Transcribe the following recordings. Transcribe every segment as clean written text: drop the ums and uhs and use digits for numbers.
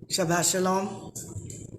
Shabbat Shalom.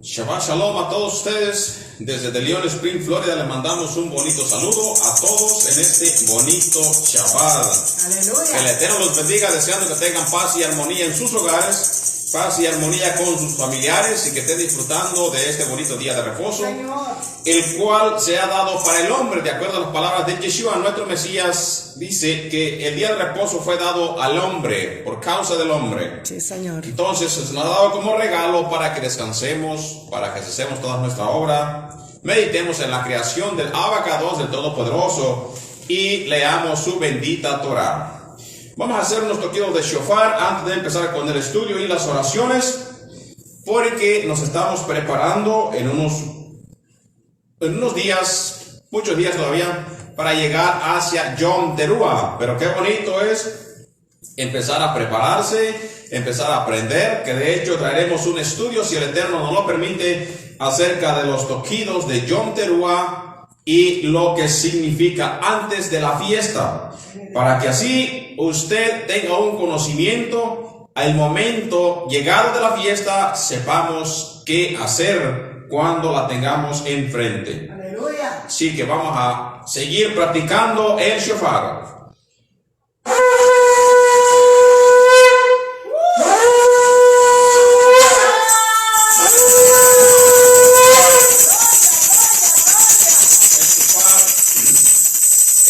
Shabbat Shalom a todos ustedes. Desde De Leon Spring, Florida, le mandamos un bonito saludo a todos en este bonito Shabbat. Aleluya. Que el Eterno los bendiga, deseando que tengan paz y armonía en sus hogares, paz y armonía con sus familiares y que estén disfrutando de este bonito día de reposo, Señor. el cual se ha dado para el hombre, de acuerdo a las palabras de Yeshua, nuestro Mesías. Dice que el día de reposo fue dado al hombre, por causa del hombre. Sí, Señor. Entonces se nos ha dado como regalo para que descansemos, para que cesemos toda nuestra obra, meditemos en la creación del Abacados, del Todopoderoso, y leamos su bendita Torah. Vamos a hacer unos toquidos de shofar antes de empezar con el estudio y las oraciones, porque nos estamos preparando en unos días, muchos días todavía, para llegar hacia Yom Teruah. Pero qué bonito es empezar a prepararse, empezar a aprender, que de hecho traeremos un estudio, si el Eterno nos lo permite, acerca de los toquidos de Yom Teruah y lo que significa antes de la fiesta, para que así usted tenga un conocimiento al momento llegado de la fiesta, sepamos qué hacer cuando la tengamos enfrente. Aleluya. Así que vamos a seguir practicando el shofar.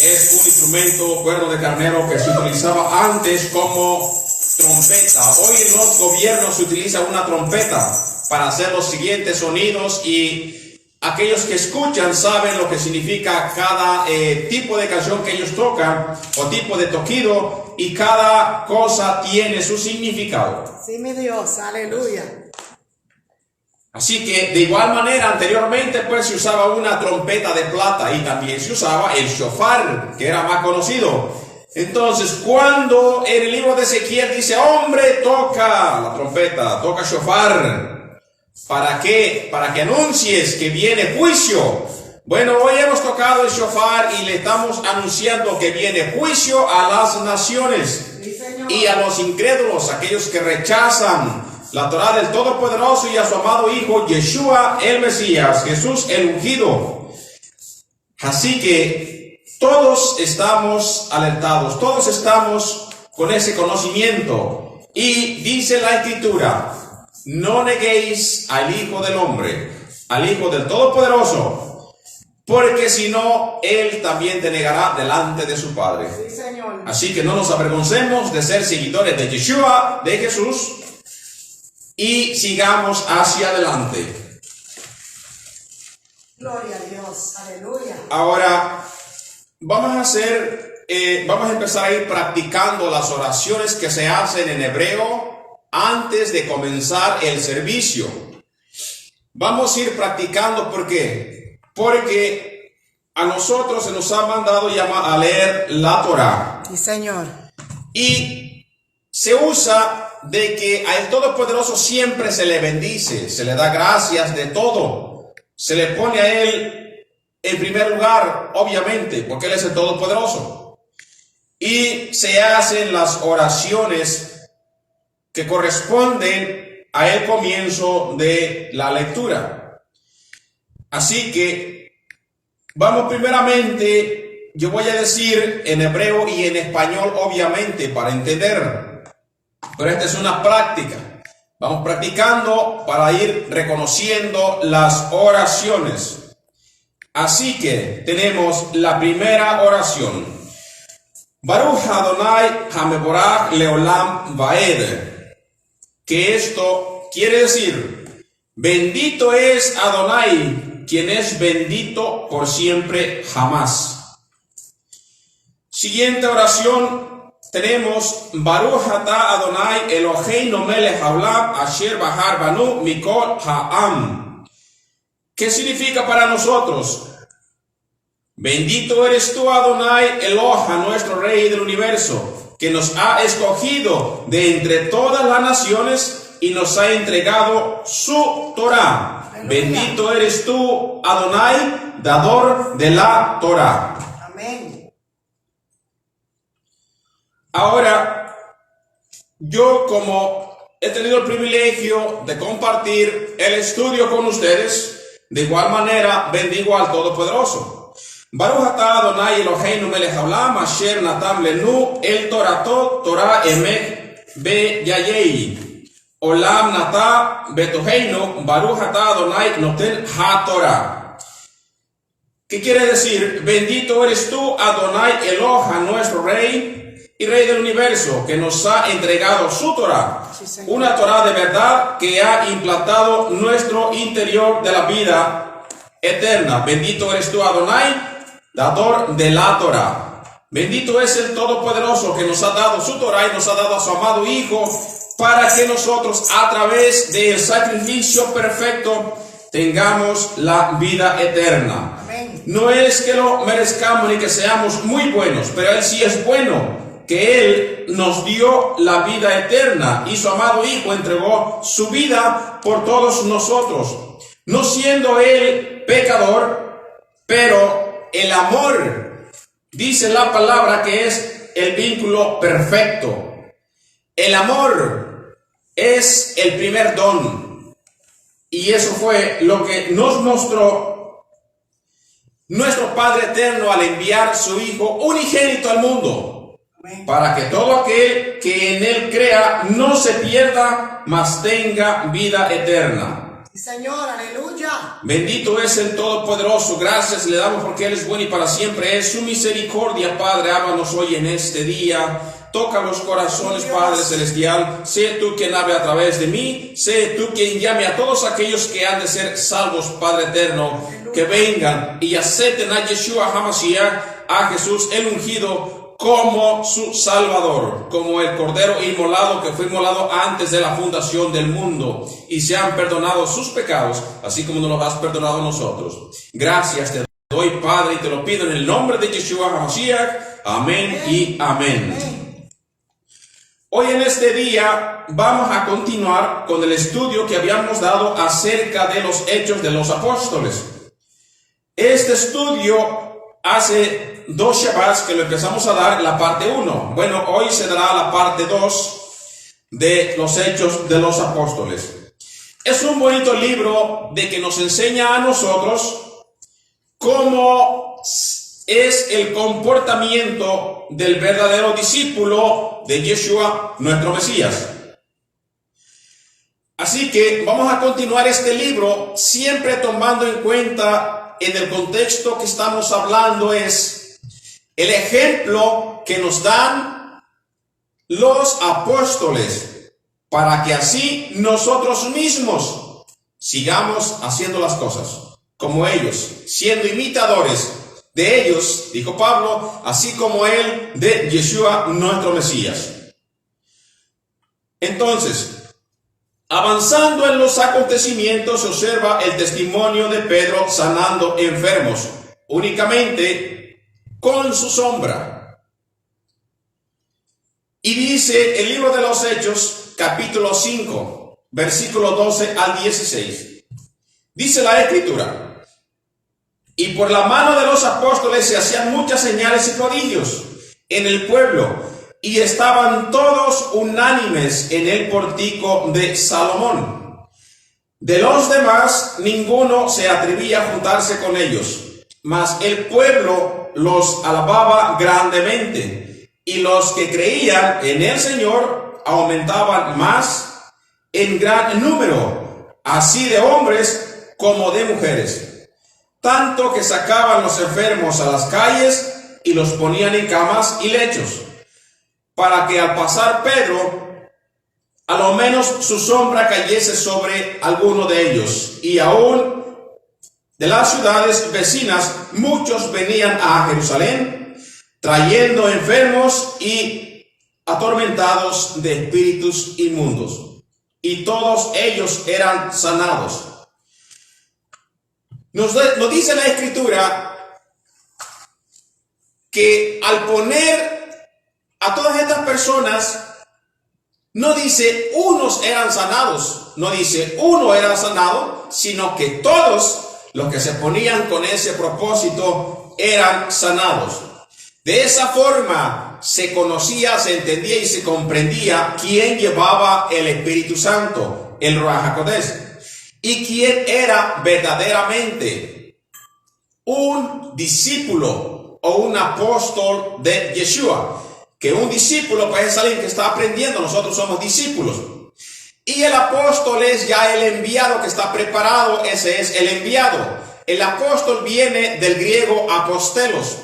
Es un instrumento, cuerno de carnero, que se utilizaba antes como trompeta. Hoy en los gobiernos se utiliza una trompeta para hacer los siguientes sonidos, y aquellos que escuchan saben lo que significa cada tipo de canción que ellos tocan o tipo de toquido, y cada cosa tiene su significado. Sí, mi Dios. Aleluya. Así que de igual manera anteriormente pues se usaba una trompeta de plata y también se usaba el shofar, que era más conocido. Entonces, cuando en el libro de Ezequiel dice, hombre, toca la trompeta, toca shofar, ¿para qué? Para que anuncies que viene juicio. Bueno, hoy hemos tocado el shofar y le estamos anunciando que viene juicio a las naciones Sí, Señor. y a los incrédulos, aquellos que rechazan la Torah del Todopoderoso y a su amado Hijo Yeshua el Mesías, Jesús el ungido. Así que todos estamos alertados, todos estamos con ese conocimiento. Y dice la Escritura, no neguéis al Hijo del Hombre, al Hijo del Todopoderoso, porque si no, Él también te negará delante de su Padre. Sí, Señor. Así que no nos avergoncemos de ser seguidores de Yeshua, de Jesús, y sigamos hacia adelante. Gloria a Dios. Aleluya. Ahora vamos a empezar a ir practicando las oraciones que se hacen en hebreo antes de comenzar el servicio. Vamos a ir practicando, ¿por qué? Porque a nosotros se nos ha mandado a leer la Torah, Sí, Señor. y se usa de que al Todopoderoso siempre se le bendice, se le da gracias de todo, se le pone a Él en primer lugar, obviamente, porque Él es el Todopoderoso, y se hacen las oraciones que corresponden al comienzo de la lectura. Así que vamos primeramente, yo voy a decir en hebreo y en español, obviamente, para entender. Pero esta es una práctica. Vamos practicando para ir reconociendo las oraciones. Así que tenemos la primera oración. Baruch Adonai Hameborach Leolam Vaed. Que esto quiere decir, bendito es Adonai, quien es bendito por siempre jamás. Siguiente oración. Tenemos Baruch Ata Adonai Eloheinu melech haolam asher bahar banu mikol ha'am. ¿Qué significa para nosotros? Bendito eres tú, Adonai Eloha, nuestro Rey del universo, que nos ha escogido de entre todas las naciones y nos ha entregado su Torah. Aleluya. Bendito eres tú, Adonai, dador de la Torah. Amén. Ahora, yo como he tenido el privilegio de compartir el estudio con ustedes. De igual manera, bendigo al Todopoderoso. Baruch atah Adonai Eloheinu melech haolam asher natan lenu el Toratot Torah emet beyayei. Olam natah betoheinu Baruch atah Adonai noten ha-Torah. ¿Qué quiere decir? Bendito eres tú, Adonai Eloha, nuestro Rey y Rey del universo, que nos ha entregado su Torah, una Torah de verdad que ha implantado nuestro interior de la vida eterna. Bendito eres tú, Adonai, dador de la Torah. Bendito es el Todopoderoso que nos ha dado su Torah y nos ha dado a su amado Hijo para que nosotros, a través del sacrificio perfecto, tengamos la vida eterna. Amén. No es que lo merezcamos ni que seamos muy buenos, pero Él sí es bueno, que Él nos dio la vida eterna y su amado Hijo entregó su vida por todos nosotros, no siendo Él pecador, pero el amor, dice la palabra, que es el vínculo perfecto. El amor es el primer don, y eso fue lo que nos mostró nuestro Padre eterno al enviar su Hijo unigénito al mundo, para que todo aquel que en Él crea no se pierda, mas tenga vida eterna. Sí, Señor, aleluya. Bendito es el Todopoderoso. Gracias le damos porque Él es bueno y para siempre es su misericordia. Padre, háblanos hoy en este día. Toca los corazones, Padre Celestial. Sé tú quien hable a través de mí. Sé tú quien llame a todos aquellos que han de ser salvos, Padre eterno. Que vengan y acepten a Yeshua HaMashiach, a Jesús el ungido, como su Salvador, como el Cordero inmolado que fue inmolado antes de la fundación del mundo, y se han perdonado sus pecados, así como nos lo has perdonado a nosotros. Gracias te doy, Padre, y te lo pido en el nombre de Yeshua HaMashiach. Amén y amén. Hoy en este día vamos a continuar con el estudio que habíamos dado acerca de los hechos de los apóstoles. Este estudio hace 2 Shabbats que lo empezamos a dar, la parte 1. Bueno, hoy se dará la parte 2 de los hechos de los apóstoles. Es un bonito libro de que nos enseña a nosotros cómo es el comportamiento del verdadero discípulo de Yeshua, nuestro Mesías. Así que vamos a continuar este libro, siempre tomando en cuenta, en el contexto que estamos hablando, es el ejemplo que nos dan los apóstoles, para que así nosotros mismos sigamos haciendo las cosas como ellos, siendo imitadores de ellos, dijo Pablo, así como él de Yeshua, nuestro Mesías. Entonces, avanzando en los acontecimientos, se observa el testimonio de Pedro sanando enfermos, únicamente con su sombra. Y dice el libro de los Hechos, capítulo 5, versículo 12 al 16. Dice la Escritura: y por la mano de los apóstoles se hacían muchas señales y prodigios en el pueblo, y estaban todos unánimes en el pórtico de Salomón. De los demás, ninguno se atrevía a juntarse con ellos, mas el pueblo los alababa grandemente, y los que creían en el Señor aumentaban más en gran número, así de hombres como de mujeres, tanto que sacaban los enfermos a las calles y los ponían en camas y lechos, para que al pasar Pedro, a lo menos su sombra cayese sobre alguno de ellos. Y aún de las ciudades vecinas muchos venían a Jerusalén, trayendo enfermos y atormentados de espíritus inmundos, y todos ellos eran sanados. Nos dice la Escritura que al poner a todas estas personas, no dice unos eran sanados, no dice uno era sanado, sino que todos los que se ponían con ese propósito eran sanados. De esa forma se conocía, se entendía y se comprendía quién llevaba el Espíritu Santo, el Ruach HaKodesh, y quién era verdaderamente un discípulo o un apóstol de Yeshua. Que un discípulo pues es alguien que está aprendiendo, nosotros somos discípulos. Y el apóstol es ya el enviado que está preparado, ese es el enviado. El apóstol viene del griego apostelos,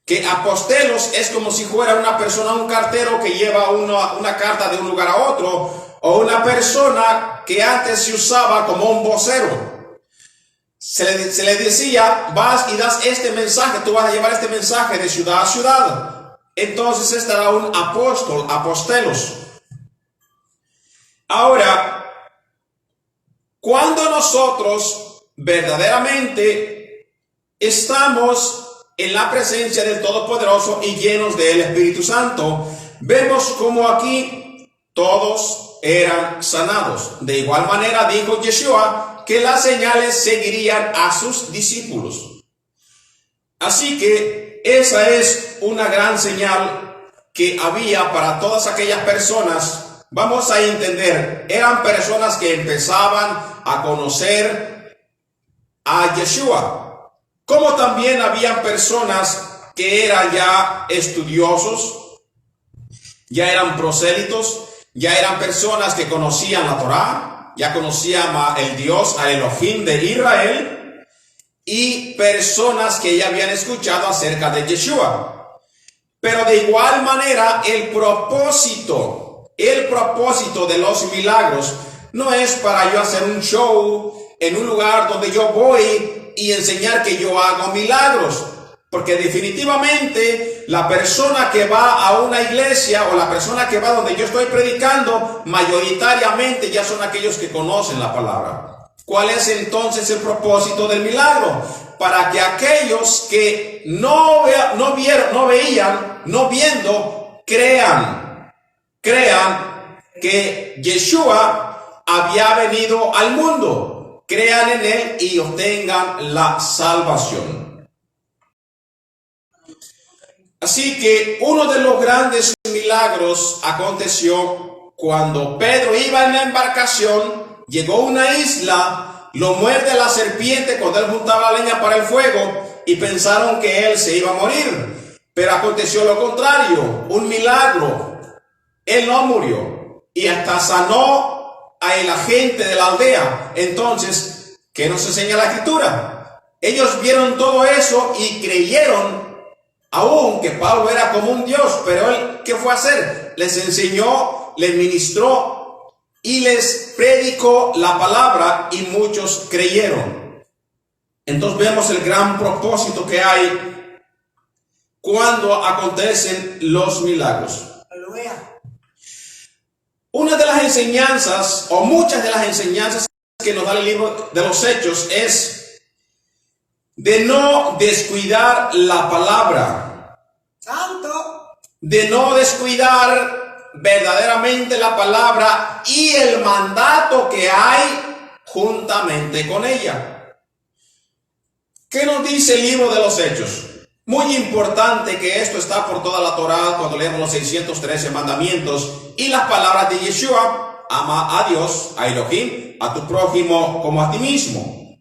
que apostelos es como si fuera una persona, un cartero que lleva una carta de un lugar a otro, o una persona que antes se usaba como un vocero. Se le decía, vas y das este mensaje, tú vas a llevar este mensaje de ciudad a ciudad. Entonces estará un apóstol, apostelos. Ahora, cuando nosotros verdaderamente estamos en la presencia del Todopoderoso y llenos del Espíritu Santo, vemos como aquí todos eran sanados. De igual manera dijo Yeshua que las señales seguirían a sus discípulos. Así que esa es una gran señal que había para todas aquellas personas. Vamos a entender, eran personas que empezaban a conocer a Yeshua, como también habían personas que eran ya estudiosos, ya eran prosélitos, ya eran personas que conocían la Torá, ya conocían el Dios, al Elohim de Israel, y personas que ya habían escuchado acerca de Yeshua. Pero de igual manera el propósito de los milagros no es para yo hacer un show en un lugar donde yo voy y enseñar que yo hago milagros. Porque definitivamente la persona que va a una iglesia o la persona que va donde yo estoy predicando, mayoritariamente ya son aquellos que conocen la palabra. ¿Cuál es entonces el propósito del milagro? Para que aquellos que no veían, no viendo, crean que Yeshua había venido al mundo, crean en él y obtengan la salvación. Así que uno de los grandes milagros aconteció cuando Pedro iba en la embarcación. Llegó a una isla, lo muerde la serpiente cuando él juntaba la leña para el fuego y pensaron que él se iba a morir. Pero aconteció lo contrario, un milagro. Él no murió y hasta sanó a la gente de la aldea. Entonces, ¿qué nos enseña la Escritura? Ellos vieron todo eso y creyeron aún que Pablo era como un Dios, pero él, ¿qué fue a hacer? Les enseñó, les ministró y les predicó la palabra y muchos creyeron. Entonces vemos el gran propósito que hay cuando acontecen los milagros. Aleluya. Una de las enseñanzas o muchas de las enseñanzas que nos da el libro de los Hechos es de no descuidar la palabra. Santo. De no descuidar verdaderamente la palabra y el mandato que hay juntamente con ella. ¿Qué nos dice el libro de los Hechos? Muy importante que esto está por toda la Torá cuando leemos los 613 mandamientos y las palabras de Yeshua: ama a Dios, a Elohim, a tu prójimo como a ti mismo.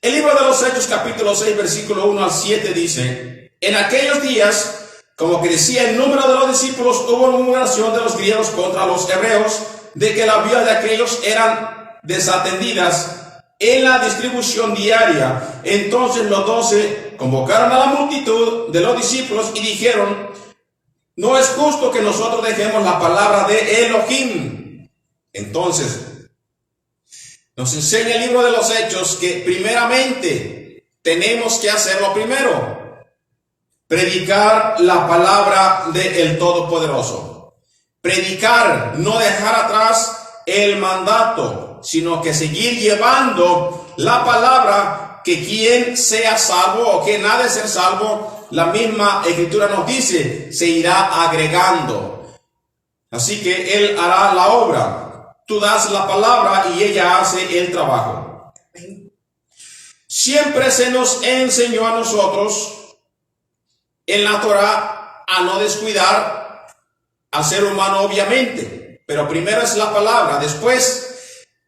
El libro de los Hechos capítulo 6 versículo 1 al 7 dice: en aquellos días, como crecía el número de los discípulos, hubo murmuración de los griegos contra los hebreos, de que las vidas de aquellos eran desatendidas en la distribución diaria. Entonces los 12 convocaron a la multitud de los discípulos y dijeron: no es justo que nosotros dejemos la palabra de Elohim. Entonces nos enseña el libro de los Hechos que primeramente tenemos que hacerlo primero: predicar la palabra del Todopoderoso. Predicar, no dejar atrás el mandato, sino que seguir llevando la palabra, que quien sea salvo o quien ha de ser salvo, la misma Escritura nos dice, se irá agregando. Así que Él hará la obra. Tú das la palabra y ella hace el trabajo. Siempre se nos enseñó a nosotros en la Torah a no descuidar al ser humano, obviamente, pero primero es la palabra, después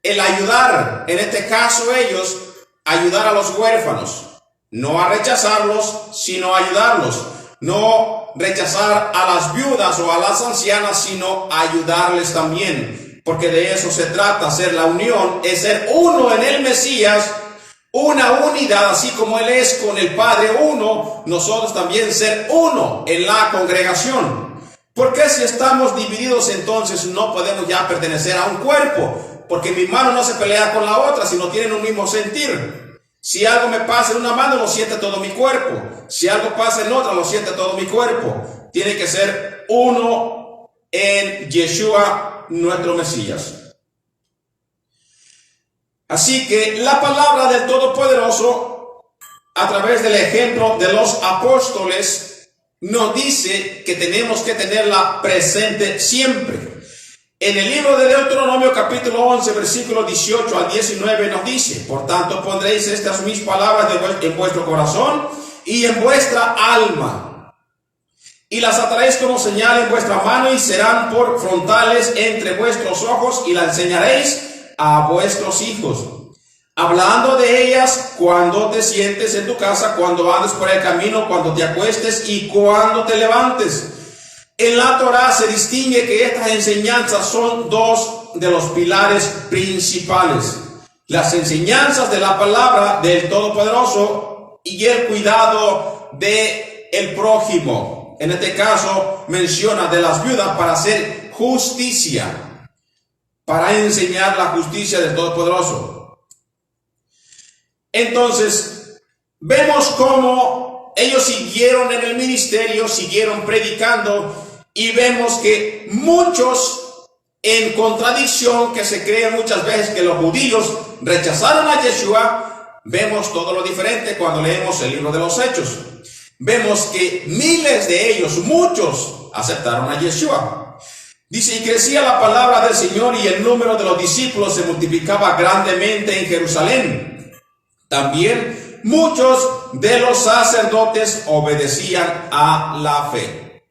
el ayudar, en este caso ellos, ayudar a los huérfanos, no a rechazarlos, sino a ayudarlos, no rechazar a las viudas o a las ancianas, sino ayudarles también, porque de eso se trata, ser la unión, es ser uno en el Mesías, una unidad, así como Él es con el Padre uno, nosotros también ser uno en la congregación. Porque si estamos divididos, entonces no podemos ya pertenecer a un cuerpo, porque mi mano no se pelea con la otra, sino tienen un mismo sentir. Si algo me pasa en una mano, lo siente todo mi cuerpo. Si algo pasa en otra, lo siente todo mi cuerpo. Tiene que ser uno en Yeshua, nuestro Mesías. Así que la palabra del Todopoderoso, a través del ejemplo de los apóstoles, nos dice que tenemos que tenerla presente siempre. En el libro de Deuteronomio capítulo 11, versículo 18 al 19 nos dice: por tanto pondréis estas mis palabras en vuestro corazón y en vuestra alma, y las ataréis como señal en vuestra mano, y serán por frontales entre vuestros ojos, y las enseñaréis a vuestros hijos, hablando de ellas cuando te sientes en tu casa, cuando andes por el camino, cuando te acuestes y cuando te levantes. En la Torah se distingue que estas enseñanzas son dos de los pilares principales: las enseñanzas de la palabra del Todopoderoso y el cuidado de el prójimo. En este caso menciona de las viudas para hacer justicia, para enseñar la justicia del Todopoderoso. Entonces, vemos cómo ellos siguieron en el ministerio, siguieron predicando, y vemos que muchos, en contradicción, que se creen muchas veces que los judíos rechazaron a Yeshua, vemos todo lo diferente cuando leemos el libro de los Hechos. Vemos que miles de ellos, muchos, aceptaron a Yeshua. Dice: y crecía la palabra del Señor, y el número de los discípulos se multiplicaba grandemente en Jerusalén. También muchos de los sacerdotes obedecían a la fe.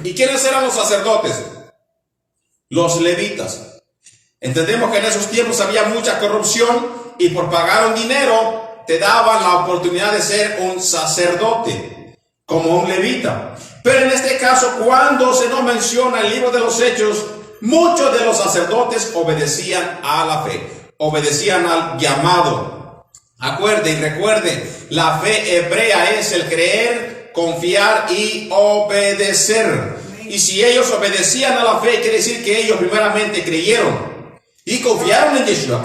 ¿Y quiénes eran los sacerdotes? Los levitas. Entendemos que en esos tiempos había mucha corrupción, y por pagar un dinero te daban la oportunidad de ser un sacerdote, como un levita. Pero en este caso, cuando se nos menciona el libro de los Hechos, muchos de los sacerdotes obedecían a la fe, obedecían al llamado. Acuerde y recuerde, la fe hebrea es el creer, confiar y obedecer. Y si ellos obedecían a la fe, quiere decir que ellos primeramente creyeron y confiaron en Yeshua,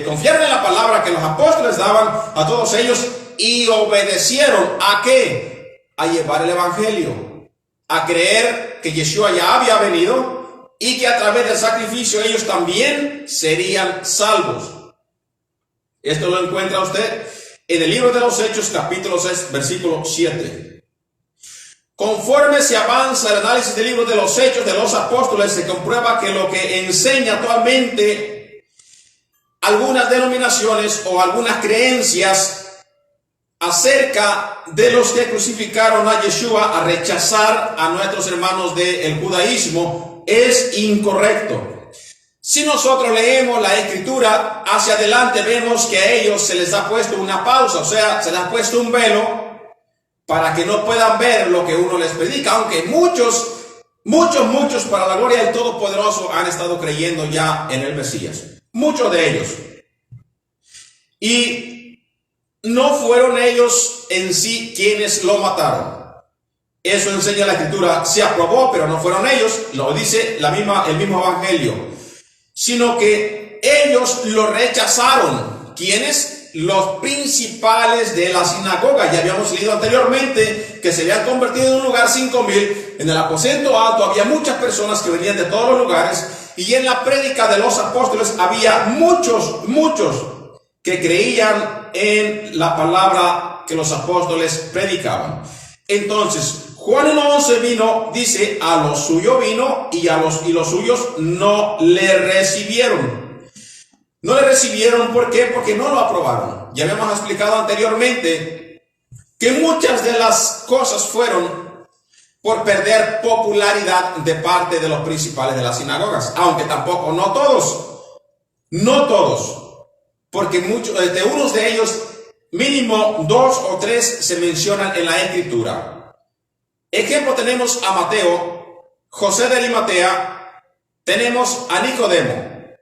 confiaron en la palabra que los apóstoles daban a todos ellos, y obedecieron ¿a qué? A llevar el evangelio, a creer que Yeshua ya había venido y que a través del sacrificio ellos también serían salvos. Esto lo encuentra usted en el libro de los Hechos, capítulo 6, versículo 7. Conforme se avanza el análisis del libro de los Hechos de los Apóstoles, se comprueba que lo que enseña actualmente algunas denominaciones o algunas creencias acerca de los que crucificaron a Yeshua, a rechazar a nuestros hermanos del judaísmo, es incorrecto. Si nosotros leemos la Escritura hacia adelante, vemos que a ellos se les ha puesto una pausa, o sea, se les ha puesto un velo para que no puedan ver lo que uno les predica, aunque muchos, para la gloria del Todopoderoso, han estado creyendo ya en el Mesías. Muchos de ellos. Y no fueron ellos en sí quienes lo mataron. Eso enseña la Escritura. Se aprobó, pero no fueron ellos, lo dice el mismo Evangelio. Sino que ellos lo rechazaron. ¿Quiénes? Los principales de la sinagoga. Ya habíamos leído anteriormente que se habían convertido en un lugar 5,000. En el aposento alto había muchas personas que venían de todos los lugares, y en la prédica de los apóstoles había muchos que creían en la palabra que los apóstoles predicaban. Entonces, Juan 1:11 vino, dice: a los suyos vino, y los suyos no le recibieron. No le recibieron, ¿por qué? Porque no lo aprobaron. Ya habíamos explicado anteriormente que muchas de las cosas fueron por perder popularidad de parte de los principales de las sinagogas, aunque tampoco, no todos, porque muchos de unos de ellos, mínimo 2 o 3 se mencionan en la Escritura. Ejemplo, tenemos a Mateo, José de Arimatea, tenemos a Nicodemo,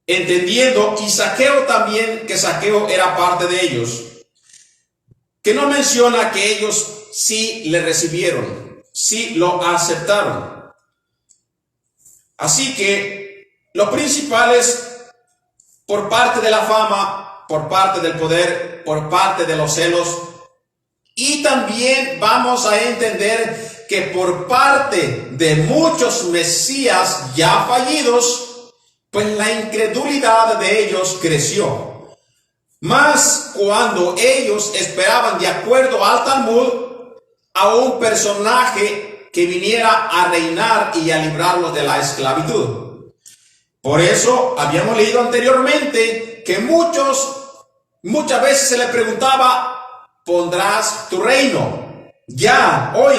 entendiendo, y Zaqueo también, que Zaqueo era parte de ellos, que no menciona que ellos sí le recibieron, sí lo aceptaron. Así que los principales, por parte de la fama, por parte del poder, por parte de los celos, y también vamos a entender que por parte de muchos mesías ya fallidos, pues la incredulidad de ellos creció. Más cuando ellos esperaban, de acuerdo al Talmud, a un personaje que viniera a reinar y a librarlos de la esclavitud. Por eso habíamos leído anteriormente que muchas veces se le preguntaba: ¿pondrás tu reino ya, hoy?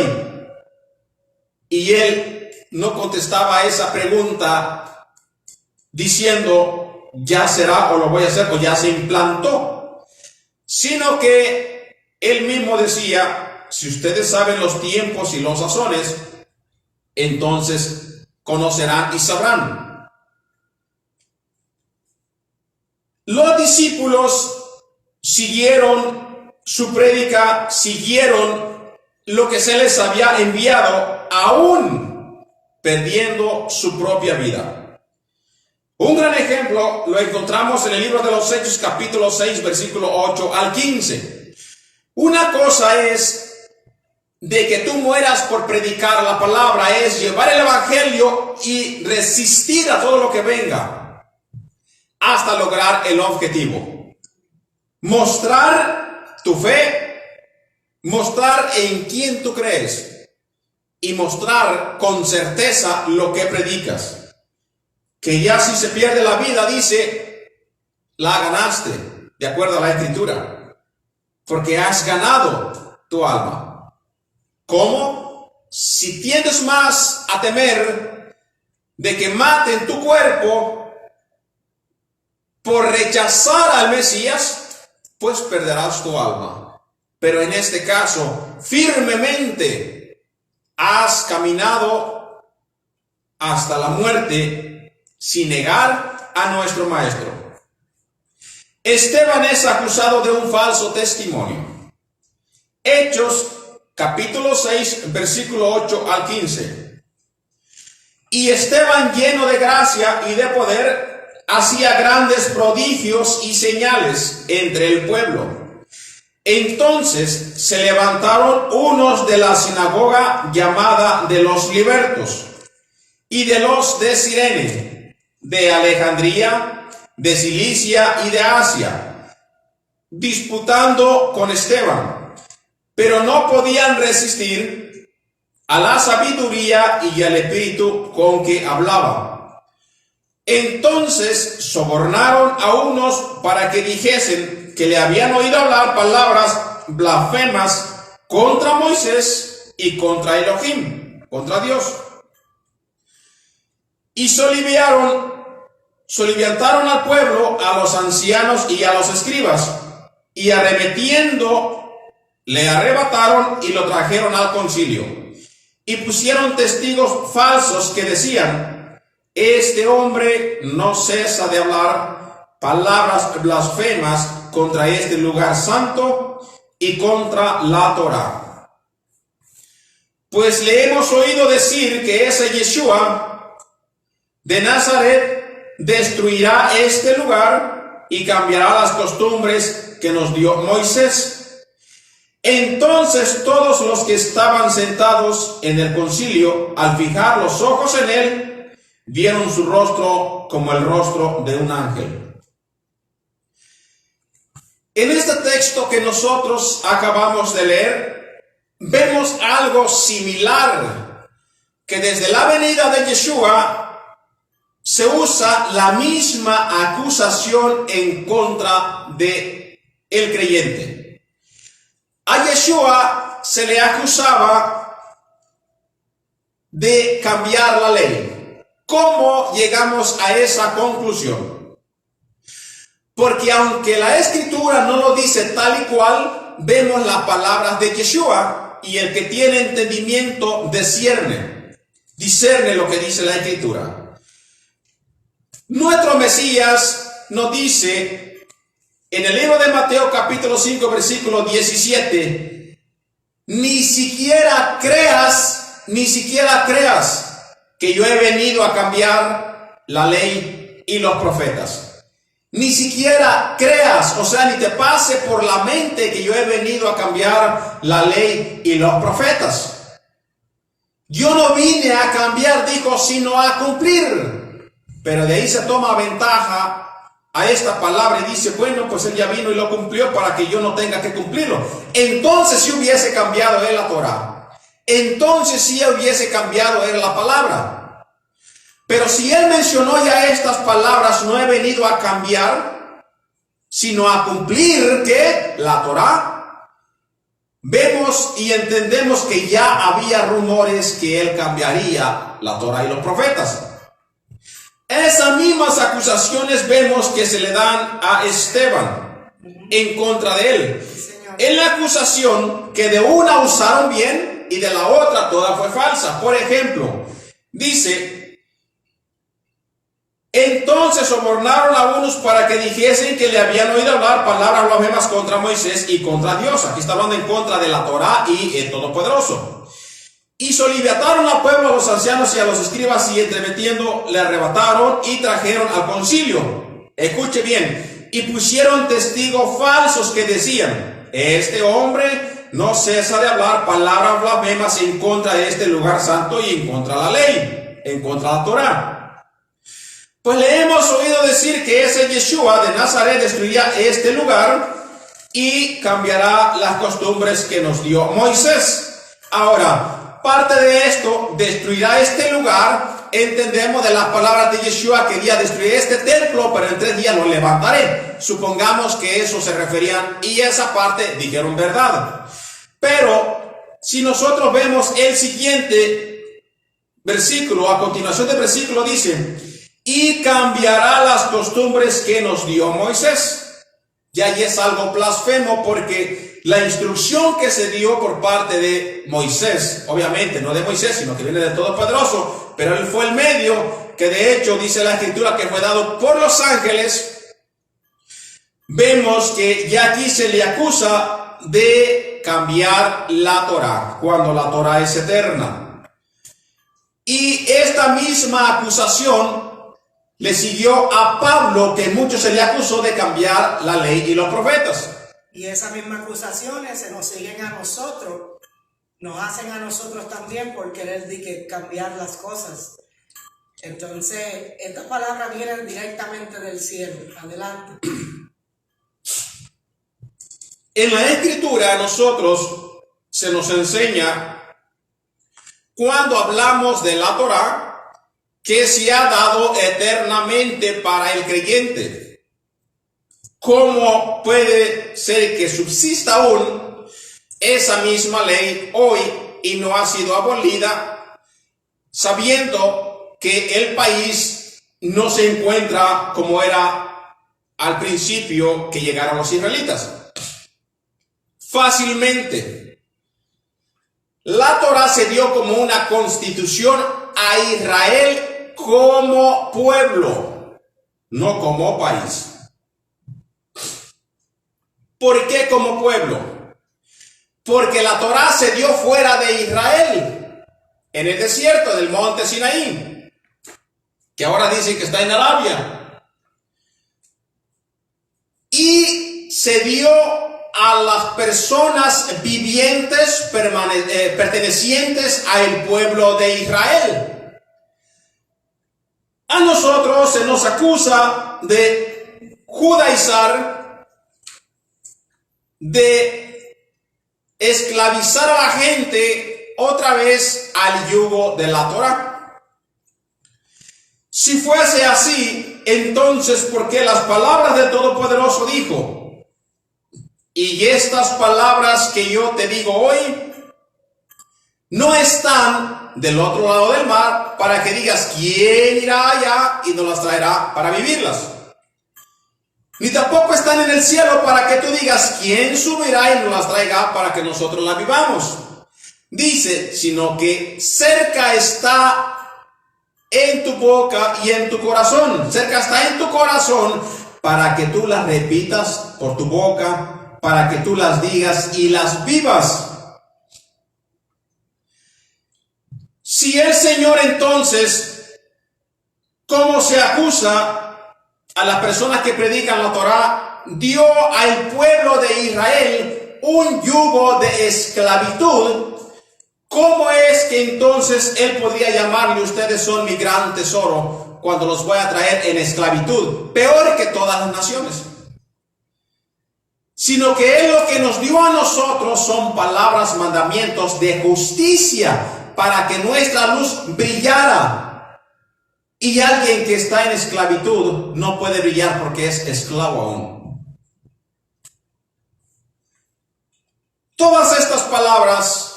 Y él no contestaba a esa pregunta diciendo: ya será, o lo voy a hacer, o ya se implantó, sino que él mismo decía: si ustedes saben los tiempos y los sazones, entonces conocerán y sabrán. Los discípulos siguieron su prédica, siguieron lo que se les había enviado, aún perdiendo su propia vida. Un gran ejemplo lo encontramos en el libro de los Hechos, capítulo 6, versículo 8 al 15. Una cosa es de que tú mueras por predicar la palabra, es llevar el evangelio y resistir a todo lo que venga hasta lograr el objetivo. Mostrar tu fe, mostrar en quién tú crees y mostrar con certeza lo que predicas. Que ya si se pierde la vida, dice, la ganaste, de acuerdo a la Escritura, porque has ganado tu alma. ¿Cómo? Si tiendes más a temer de que maten tu cuerpo por rechazar al Mesías, pues perderás tu alma. Pero en este caso, firmemente has caminado hasta la muerte sin negar a nuestro Maestro. Esteban es acusado de un falso testimonio. Hechos, capítulo 6, versículo 8 al 15. Y Esteban, lleno de gracia y de poder, hacía grandes prodigios y señales entre el pueblo. Entonces se levantaron unos de la sinagoga llamada de los libertos y de los de Cirene, de Alejandría, de Cilicia y de Asia, disputando con Esteban, pero no podían resistir a la sabiduría y al espíritu con que hablaba. Entonces sobornaron a unos para que dijesen que le habían oído hablar palabras blasfemas contra Moisés y contra Elohim, contra Dios. Y soliviantaron al pueblo, a los ancianos y a los escribas, y arremetiendo, le arrebataron y lo trajeron al concilio. Y pusieron testigos falsos que decían: este hombre no cesa de hablar palabras blasfemas contra este lugar santo y contra la Torá. Pues le hemos oído decir que ese Yeshua de Nazaret destruirá este lugar y cambiará las costumbres que nos dio Moisés. Entonces todos los que estaban sentados en el concilio, al fijar los ojos en él, vieron su rostro como el rostro de un ángel. En este texto que nosotros acabamos de leer, vemos algo similar, que desde la venida de Yeshua se usa la misma acusación en contra de el creyente. A Yeshua se le acusaba de cambiar la ley. ¿Cómo llegamos a esa conclusión? Porque aunque la escritura no lo dice tal y cual, vemos las palabras de Yeshua, y el que tiene entendimiento discierne lo que dice la escritura. Nuestro Mesías nos dice en el libro de Mateo capítulo 5 versículo 17, ni siquiera creas que yo he venido a cambiar la ley y los profetas. Ni siquiera creas, o sea, ni te pase por la mente que yo he venido a cambiar la ley y los profetas. Yo no vine a cambiar, dijo, sino a cumplir. Pero de ahí se toma ventaja a esta palabra y dice, bueno, pues él ya vino y lo cumplió para que yo no tenga que cumplirlo. Entonces si hubiese cambiado él la Torá, entonces sí hubiese cambiado él la palabra. Pero si él mencionó ya estas palabras, no he venido a cambiar, sino a cumplir, ¿qué? La Torá. Vemos y entendemos que ya había rumores que él cambiaría la Torá y los profetas. Esas mismas acusaciones vemos que se le dan a Esteban en contra de él. En la acusación que de una usaron bien y de la otra toda fue falsa. Por ejemplo, dice, entonces sobornaron a unos para que dijesen que le habían oído hablar palabras blasfemas contra Moisés y contra Dios. Aquí está hablando en contra de la Torá y el Todopoderoso. Y soliviataron al pueblo, a los ancianos y a los escribas, y entremetiendo le arrebataron y trajeron al concilio. Escuche bien. Y pusieron testigos falsos que decían, este hombre no cesa de hablar palabras blasfemas en contra de este lugar santo y en contra de la ley, en contra de la Torá. Pues le hemos oído decir que ese Yeshua de Nazaret destruirá este lugar y cambiará las costumbres que nos dio Moisés. Ahora, parte de esto, destruirá este lugar, entendemos de las palabras de Yeshua que día destruiré este templo, pero en 3 días lo levantaré. Supongamos que eso se referían, y esa parte dijeron verdad. Pero si nosotros vemos el siguiente versículo, a continuación del versículo dice, y cambiará las costumbres que nos dio Moisés. Ya ahí es algo blasfemo, porque la instrucción que se dio por parte de Moisés, obviamente no de Moisés, sino que viene del Todopoderoso, pero él fue el medio, que de hecho dice la escritura que fue dado por los ángeles. Vemos que ya aquí se le acusa de cambiar la Torá, cuando la Torá es eterna. Y esta misma acusación le siguió a Pablo, que mucho se le acusó de cambiar la ley y los profetas. Y esas mismas acusaciones se nos siguen a nosotros, nos hacen a nosotros también por querer cambiar las cosas. Entonces, estas palabras vienen directamente del cielo. Adelante. En la escritura a nosotros se nos enseña, cuando hablamos de la Torá, que se ha dado eternamente para el creyente. ¿Cómo puede ser que subsista aún esa misma ley hoy y no ha sido abolida, sabiendo que el país no se encuentra como era al principio que llegaron los israelitas? Fácilmente. La Torá se dio como una constitución a Israel como pueblo, no como país. ¿Por qué como pueblo? Porque la Torá se dio fuera de Israel, en el desierto del monte Sinaí, que ahora dicen que está en Arabia. Y se dio a las personas vivientes pertenecientes al pueblo de Israel. A nosotros se nos acusa de judaizar, de esclavizar a la gente otra vez al yugo de la Torá. Si fuese así, entonces, ¿por qué las palabras del Todopoderoso dijo? Y estas palabras que yo te digo hoy no están del otro lado del mar para que digas quién irá allá y nos las traerá para vivirlas. Ni tampoco están en el cielo para que tú digas quién subirá y nos las traiga para que nosotros las vivamos. Dice, sino que cerca está en tu boca y en tu corazón. Cerca está en tu corazón para que tú las repitas por tu boca, para que tú las digas y las vivas. Si el Señor entonces, ¿cómo se acusa a las personas que predican la Torá? Dio al pueblo de Israel un yugo de esclavitud. ¿Cómo es que entonces Él podría llamarle, ustedes son mi gran tesoro, cuando los voy a traer en esclavitud? Peor que todas las naciones. Sino que Él lo que nos dio a nosotros son palabras, mandamientos de justicia, para que nuestra luz brillara. Y alguien que está en esclavitud no puede brillar porque es esclavo aún. Todas estas palabras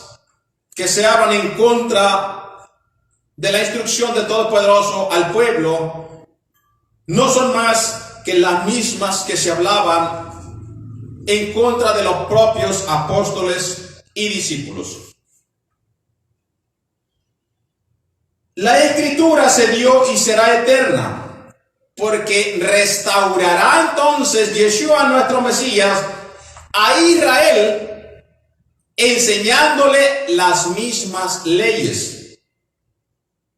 que se hablan en contra de la instrucción del Todopoderoso al pueblo no son más que las mismas que se hablaban en contra de los propios apóstoles y discípulos. La escritura se dio y será eterna, porque restaurará entonces Yeshua, nuestro Mesías, a Israel, enseñándole las mismas leyes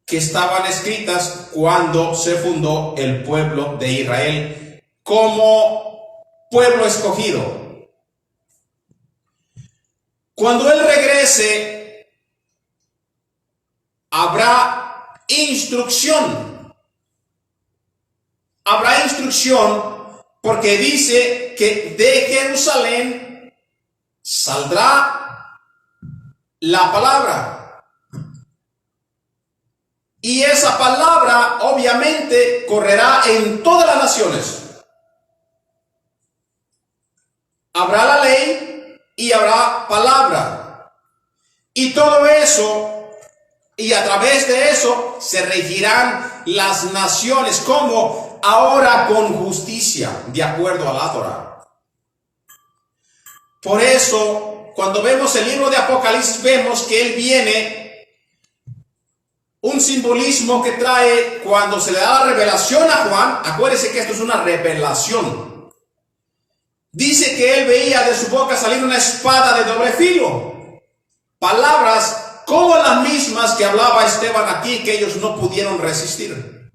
que estaban escritas cuando se fundó el pueblo de Israel como pueblo escogido. Cuando Él regrese, habrá instrucción. Habrá instrucción porque dice que de Jerusalén saldrá la palabra. Y esa palabra obviamente correrá en todas las naciones. Habrá la ley y habrá palabra. Y todo eso, y a través de eso se regirán las naciones, como ahora con justicia, de acuerdo a la Torá. Por eso, cuando vemos el libro de Apocalipsis, vemos que Él viene, un simbolismo que trae cuando se le da la revelación a Juan. Acuérdense que esto es una revelación. Dice que Él veía de su boca salir una espada de doble filo. Palabras como las mismas que hablaba Esteban aquí, que ellos no pudieron resistir.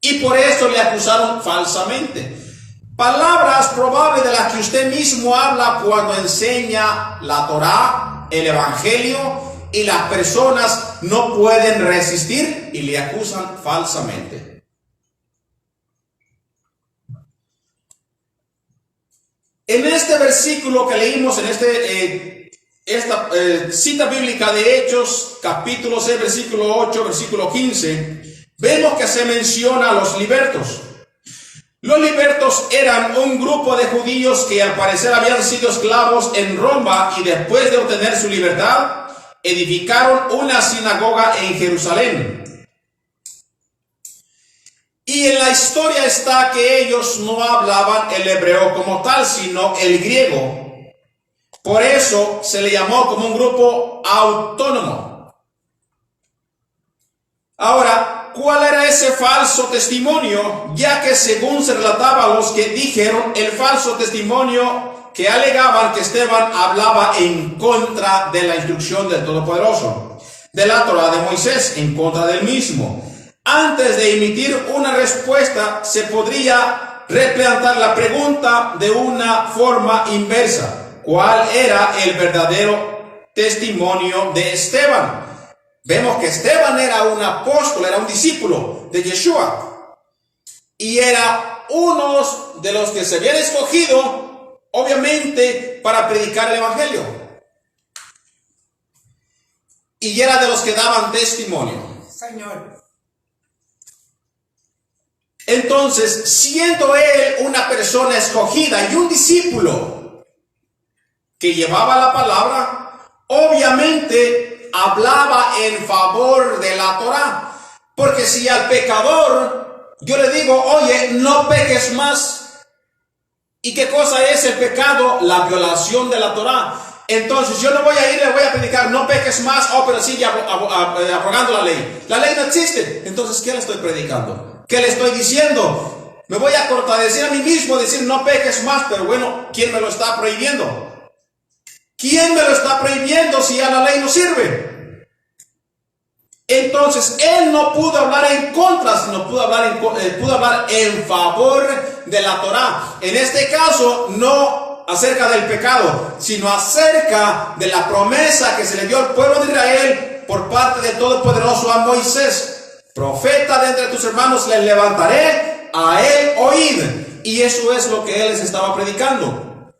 Y por eso le acusaron falsamente. Palabras probables de las que usted mismo habla cuando enseña la Torá, el Evangelio, y las personas no pueden resistir y le acusan falsamente. En este versículo que leímos, en esta cita bíblica de Hechos, capítulo 6, versículo 8, versículo 15, vemos que se menciona a los libertos. Los libertos eran un grupo de judíos que al parecer habían sido esclavos en Roma y después de obtener su libertad, edificaron una sinagoga en Jerusalén. Y en la historia está que ellos no hablaban el hebreo como tal, sino el griego. Por eso se le llamó como un grupo autónomo. Ahora, ¿cuál era ese falso testimonio? Ya que según se relataba, los que dijeron el falso testimonio que alegaban que Esteban hablaba en contra de la instrucción del Todopoderoso, de la Torá de Moisés, en contra del mismo. Antes de emitir una respuesta, se podría replantear la pregunta de una forma inversa. ¿Cuál era el verdadero testimonio de Esteban? Vemos que Esteban era un apóstol, era un discípulo de Yeshua. Y era uno de los que se habían escogido, obviamente, para predicar el Evangelio. Y era de los que daban testimonio. Señor. Entonces, siendo él una persona escogida y un discípulo, que llevaba la palabra, obviamente hablaba en favor de la Torá. Porque si al pecador yo le digo, oye, no peques más. ¿Y qué cosa es el pecado? La violación de la Torá. Entonces yo no voy a ir y le voy a predicar, no peques más, pero sigue abrogando la ley. La ley no existe. Entonces, ¿qué le estoy predicando? ¿Qué le estoy diciendo? Me voy a contradecir a mí mismo, decir no peques más, pero bueno, ¿quién me lo está prohibiendo? ¿Quién me lo está prohibiendo si ya la ley no sirve? Entonces, él no pudo hablar en contra, sino pudo hablar en favor de la Torá. En este caso, no acerca del pecado, sino acerca de la promesa que se le dio al pueblo de Israel por parte del Todopoderoso a Moisés. Profeta de entre tus hermanos les levantaré, a él oíd. Y eso es lo que él les estaba predicando.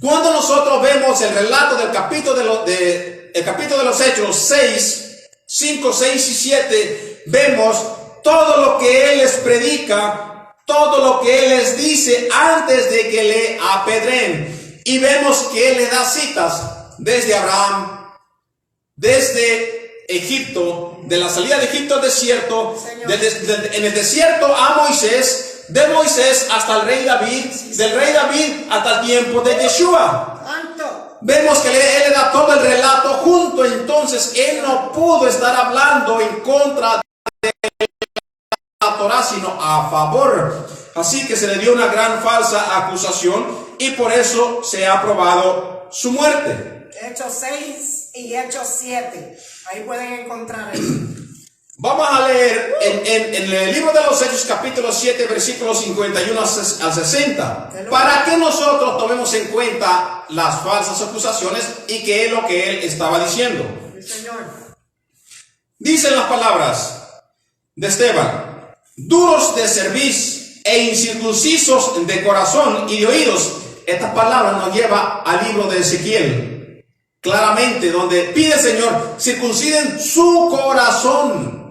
Cuando nosotros vemos el relato del capítulo de los Hechos 6, 5, 6 y 7, vemos todo lo que él les predica, todo lo que él les dice antes de que le apedreen. Y vemos que él le da citas desde Abraham, desde Egipto, de la salida de Egipto al desierto, en el desierto a Moisés, de Moisés hasta el rey David, del rey David hasta el tiempo de Yeshua. Vemos que él le da todo el relato junto. Entonces él no pudo estar hablando en contra de la Torá, sino a favor. Así que se le dio una gran falsa acusación y por eso se ha aprobado su muerte. Hechos 6 y Hechos 7. Ahí pueden encontrar eso. Vamos a leer en el libro de los Hechos, capítulo 7, versículos 51 al 60, para que nosotros tomemos en cuenta las falsas acusaciones y qué es lo que él estaba diciendo. Sí, Señor. Dicen las palabras de Esteban: duros de cerviz e incircuncisos de corazón y de oídos. Esta palabra nos lleva al libro de Ezequiel, claramente, donde pide, Señor, circunciden su corazón.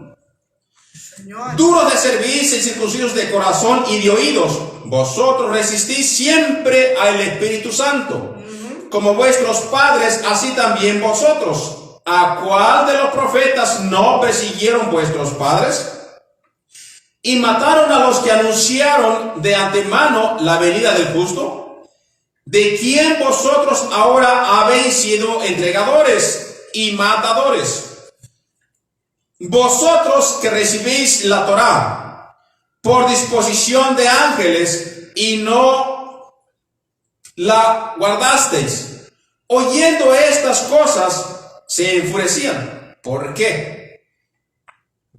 Duros de cerviz y circuncisos de corazón y de oídos, vosotros resistís siempre al Espíritu Santo, como vuestros padres, así también vosotros. ¿A cuál de los profetas no persiguieron vuestros padres? Y mataron a los que anunciaron de antemano la venida del justo. ¿De quién vosotros ahora habéis sido entregadores y matadores? Vosotros que recibís la Torá por disposición de ángeles y no la guardasteis. Oyendo estas cosas, se enfurecían. ¿Por qué?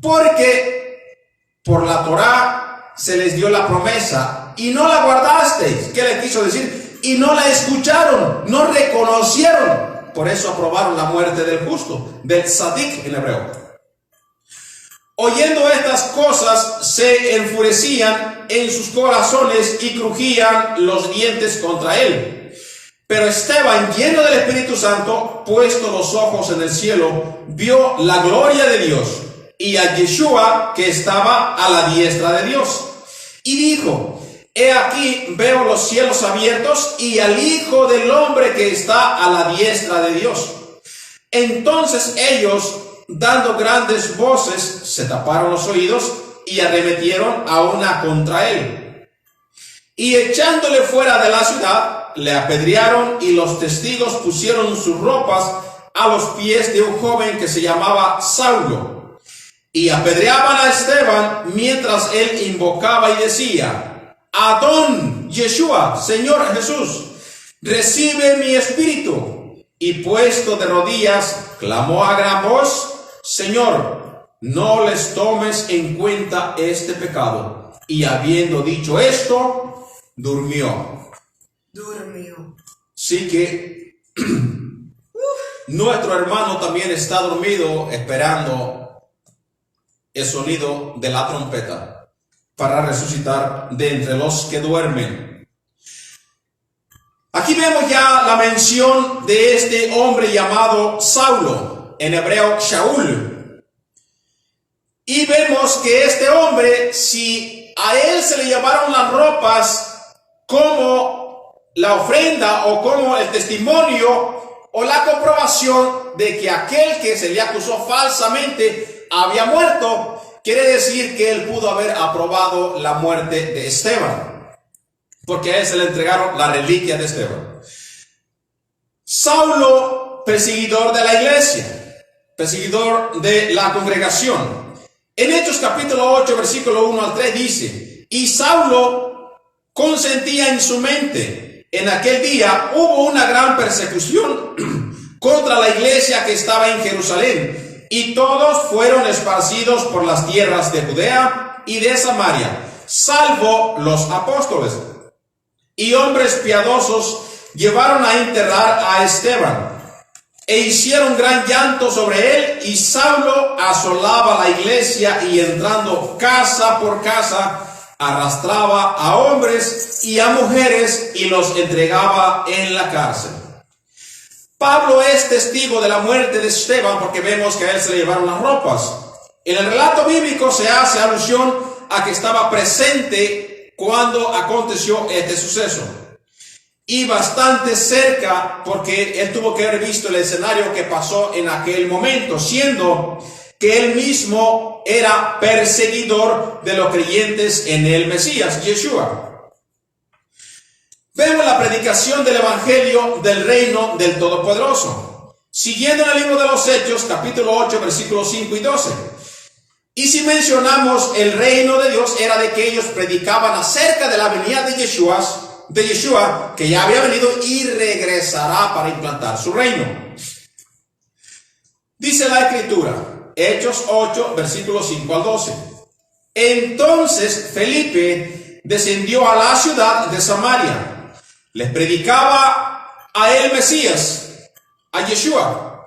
Porque por la Torá se les dio la promesa y no la guardasteis. ¿Qué le quiso decir? Y no la escucharon, no reconocieron. Por eso aprobaron la muerte del justo, del tzadik en hebreo. Oyendo estas cosas, se enfurecían en sus corazones y crujían los dientes contra él. Pero Esteban, lleno del Espíritu Santo, puesto los ojos en el cielo, vio la gloria de Dios y a Yeshua que estaba a la diestra de Dios. Y dijo: he aquí veo los cielos abiertos y al Hijo del Hombre que está a la diestra de Dios. Entonces ellos, dando grandes voces, se taparon los oídos y arremetieron a una contra él. Y echándole fuera de la ciudad, le apedrearon, y los testigos pusieron sus ropas a los pies de un joven que se llamaba Saulo. Y apedreaban a Esteban mientras él invocaba y decía: Adón Yeshua, Señor Jesús, recibe mi espíritu. Y puesto de rodillas, clamó a gran voz: Señor, no les tomes en cuenta este pecado. Y habiendo dicho esto, durmió. Sí que nuestro hermano también está dormido, esperando el sonido de la trompeta para resucitar de entre los que duermen. Aquí vemos ya la mención de este hombre llamado Saulo, en hebreo Shaul. Y vemos que este hombre, si a él se le llevaron las ropas como la ofrenda o como el testimonio o la comprobación de que aquel que se le acusó falsamente había muerto. Quiere decir que él pudo haber aprobado la muerte de Esteban, porque a él se le entregaron la reliquia de Esteban. Saulo, perseguidor de la iglesia, perseguidor de la congregación. En Hechos capítulo 8, versículo 1 al 3 dice: y Saulo consentía en su mente, en aquel día hubo una gran persecución contra la iglesia que estaba en Jerusalén, y todos fueron esparcidos por las tierras de Judea y de Samaria, salvo los apóstoles. Y hombres piadosos llevaron a enterrar a Esteban, e hicieron gran llanto sobre él, y Saulo asolaba la iglesia, y entrando casa por casa, arrastraba a hombres y a mujeres, y los entregaba en la cárcel. Pablo es testigo de la muerte de Esteban, porque vemos que a él se le llevaron las ropas. En el relato bíblico se hace alusión a que estaba presente cuando aconteció este suceso, y bastante cerca, porque él tuvo que haber visto el escenario que pasó en aquel momento, siendo que él mismo era perseguidor de los creyentes en el Mesías, Yeshua. Vemos la predicación del Evangelio del reino del Todopoderoso, siguiendo en el libro de los Hechos, capítulo 8, versículos 5 y 12. Y si mencionamos el reino de Dios, era de que ellos predicaban acerca de la venida de Yeshua, que ya había venido y regresará para implantar su reino. Dice la Escritura, Hechos 8, versículos 5 al 12. Entonces Felipe descendió a la ciudad de Samaria, les predicaba a el Mesías, a Yeshua,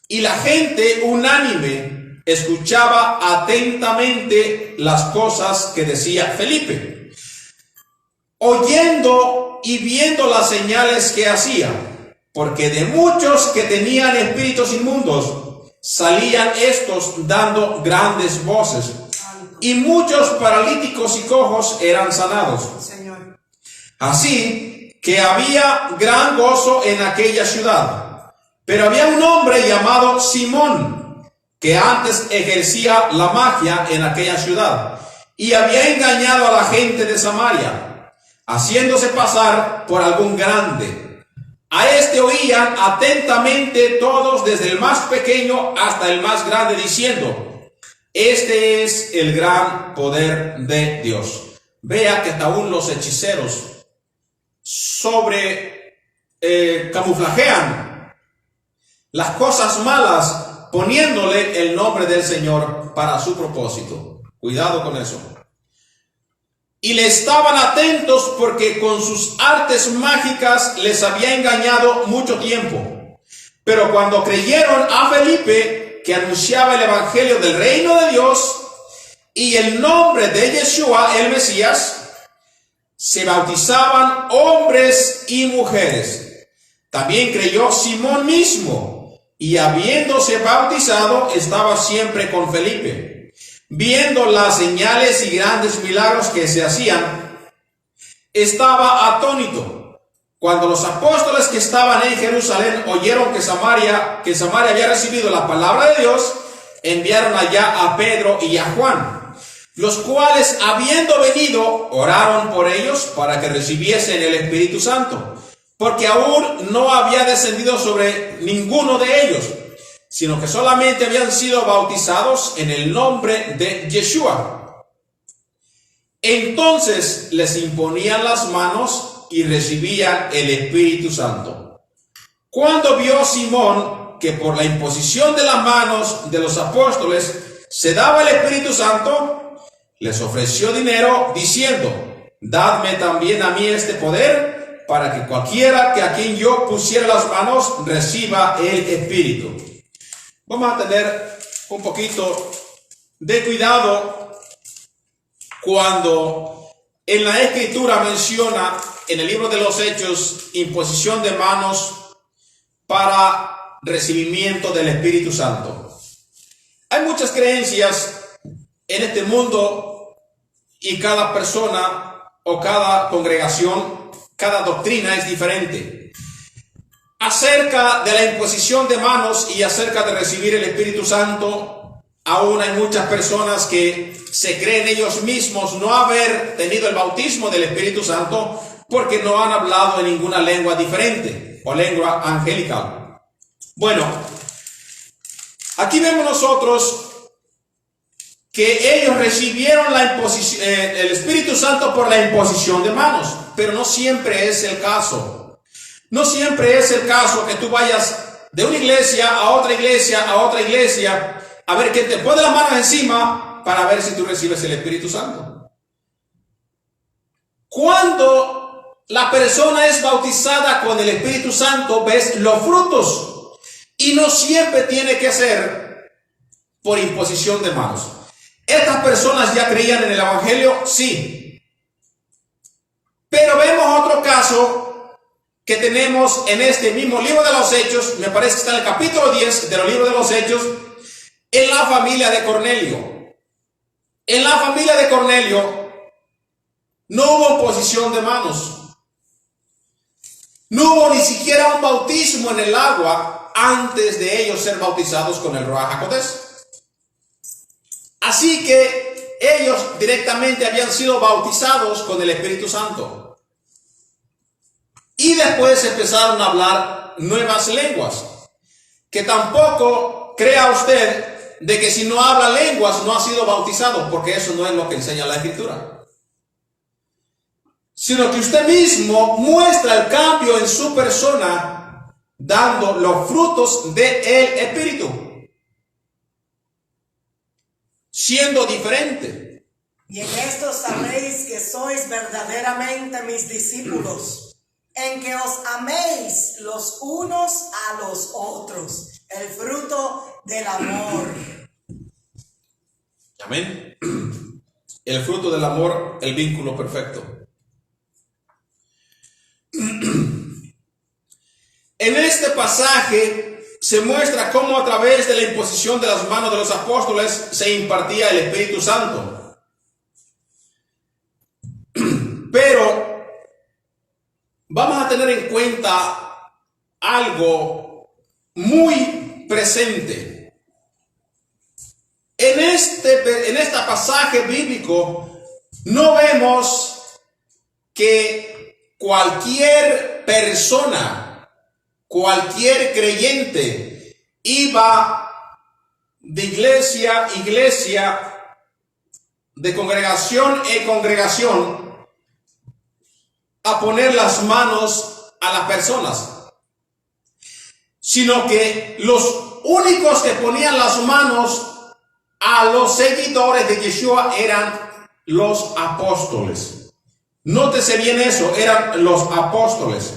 y la gente unánime escuchaba atentamente las cosas que decía Felipe, oyendo y viendo las señales que hacía, porque de muchos que tenían espíritus inmundos salían estos dando grandes voces, y muchos paralíticos y cojos eran sanados. Así que había gran gozo en aquella ciudad. Pero había un hombre llamado Simón, que antes ejercía la magia en aquella ciudad, y había engañado a la gente de Samaria, haciéndose pasar por algún grande. A este oían atentamente todos, desde el más pequeño hasta el más grande, diciendo: este es el gran poder de Dios. Vea que hasta aún los hechiceros camuflajean las cosas malas, poniéndole el nombre del Señor para su propósito. Cuidado con eso. Y le estaban atentos porque con sus artes mágicas les había engañado mucho tiempo. Pero cuando creyeron a Felipe, que anunciaba el evangelio del reino de Dios y el nombre de Yeshua, el Mesías, se bautizaban hombres y mujeres. También creyó Simón mismo, y habiéndose bautizado, estaba siempre con Felipe. Viendo las señales y grandes milagros que se hacían, estaba atónito. Cuando los apóstoles que estaban en Jerusalén oyeron que Samaria había recibido la palabra de Dios, enviaron allá a Pedro y a Juan, los cuales, habiendo venido, oraron por ellos para que recibiesen el Espíritu Santo, porque aún no había descendido sobre ninguno de ellos, sino que solamente habían sido bautizados en el nombre de Yeshua. Entonces les imponían las manos y recibían el Espíritu Santo. Cuando vio Simón que por la imposición de las manos de los apóstoles se daba el Espíritu Santo, les ofreció dinero diciendo: dadme también a mí este poder, para que cualquiera que a quien yo pusiera las manos reciba el Espíritu. Vamos a tener un poquito de cuidado cuando en la Escritura menciona en el libro de los Hechos imposición de manos para recibimiento del Espíritu Santo. Hay muchas creencias en este mundo, y cada persona o cada congregación cada doctrina es diferente. Acerca de la imposición de manos y acerca de recibir el Espíritu Santo, aún hay muchas personas que se creen ellos mismos no haber tenido el bautismo del Espíritu Santo porque no han hablado en ninguna lengua diferente o lengua angelical. Bueno, aquí vemos nosotros que ellos recibieron el Espíritu Santo por la imposición de manos, pero no siempre es el caso. No siempre es el caso que tú vayas de una iglesia a otra iglesia, a ver quién te pone las manos encima para ver si tú recibes el Espíritu Santo. Cuando la persona es bautizada con el Espíritu Santo, ves los frutos, y no siempre tiene que ser por imposición de manos. ¿Estas personas ya creían en el Evangelio? Sí. Pero vemos otro caso que tenemos en este mismo libro de los Hechos, me parece que está en el capítulo 10 de los libros de los Hechos, en la familia de Cornelio. En la familia de Cornelio no hubo imposición de manos. No hubo ni siquiera un bautismo en el agua antes de ellos ser bautizados con el Ruach HaKodesh. Así que ellos directamente habían sido bautizados con el Espíritu Santo. Y después empezaron a hablar nuevas lenguas. Que tampoco crea usted de que si no habla lenguas no ha sido bautizado, porque eso no es lo que enseña la Escritura. Sino que usted mismo muestra el cambio en su persona dando los frutos del Espíritu. Siendo diferente. Y en esto sabéis que sois verdaderamente mis discípulos, en que os améis los unos a los otros, el fruto del amor. Amén. El fruto del amor, el vínculo perfecto. En este pasaje se muestra cómo a través de la imposición de las manos de los apóstoles se impartía el Espíritu Santo. Pero vamos a tener en cuenta algo muy presente. En este pasaje bíblico no vemos que cualquier persona, cualquier creyente iba de iglesia a iglesia, de congregación en congregación, a poner las manos a las personas, sino que los únicos que ponían las manos a los seguidores de Yeshua eran los apóstoles. Nótese bien eso, eran los apóstoles.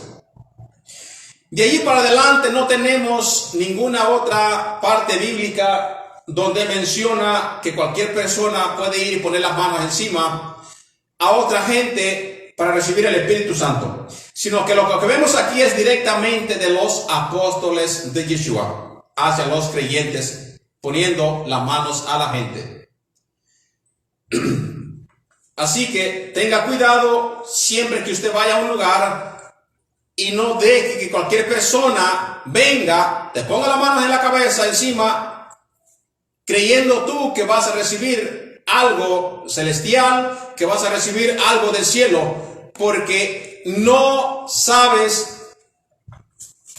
De allí para adelante no tenemos ninguna otra parte bíblica donde menciona que cualquier persona puede ir y poner las manos encima a otra gente para recibir el Espíritu Santo, sino que lo que vemos aquí es directamente de los apóstoles de Yeshua hacia los creyentes, poniendo las manos a la gente. Así que tenga cuidado siempre que usted vaya a un lugar y no deje que cualquier persona venga, te ponga las manos en la cabeza encima, creyendo tú que vas a recibir algo celestial, que vas a recibir algo del cielo, porque no sabes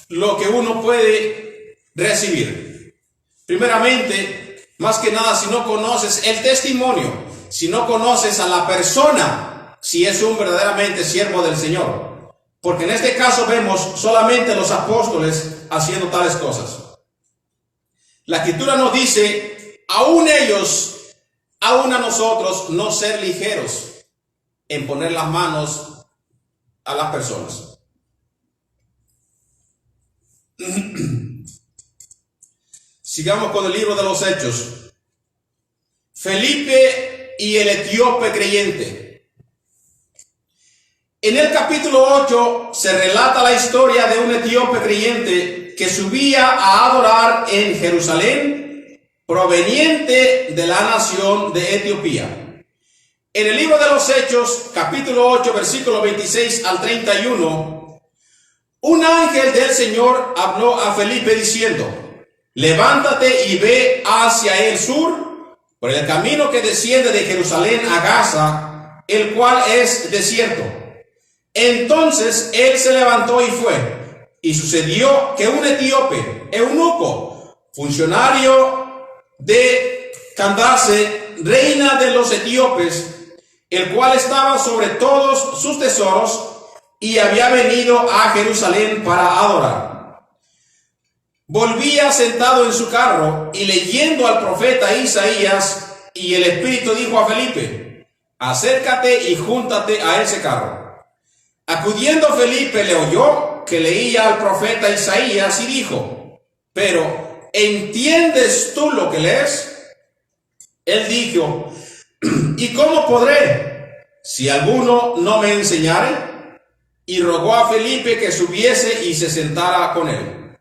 lo que uno puede recibir. Primeramente, más que nada, si no conoces el testimonio, si no conoces a la persona, si es un verdaderamente siervo del Señor. Porque en este caso vemos solamente los apóstoles haciendo tales cosas. La Escritura nos dice, aún ellos, aún a nosotros, no ser ligeros en poner las manos a las personas. Sigamos con el libro de los Hechos. Felipe y el etíope creyente. En el capítulo 8 se relata la historia de un etíope creyente que subía a adorar en Jerusalén, proveniente de la nación de Etiopía. En el libro de los Hechos, capítulo 8, versículo 26 al 31, un ángel del Señor habló a Felipe diciendo: levántate y ve hacia el sur, por el camino que desciende de Jerusalén a Gaza, el cual es desierto. Entonces él se levantó y fue. Y sucedió que un etíope, eunuco, funcionario de Candace, reina de los etíopes, el cual estaba sobre todos sus tesoros, y había venido a Jerusalén para adorar, volvía sentado en su carro y leyendo al profeta Isaías, y el Espíritu dijo a Felipe: acércate y júntate a ese carro. Acudiendo Felipe le oyó que leía al profeta Isaías y dijo: pero ¿entiendes tú lo que lees? Él dijo: ¿y cómo podré, si alguno no me enseñare? Y rogó a Felipe que subiese y se sentara con él.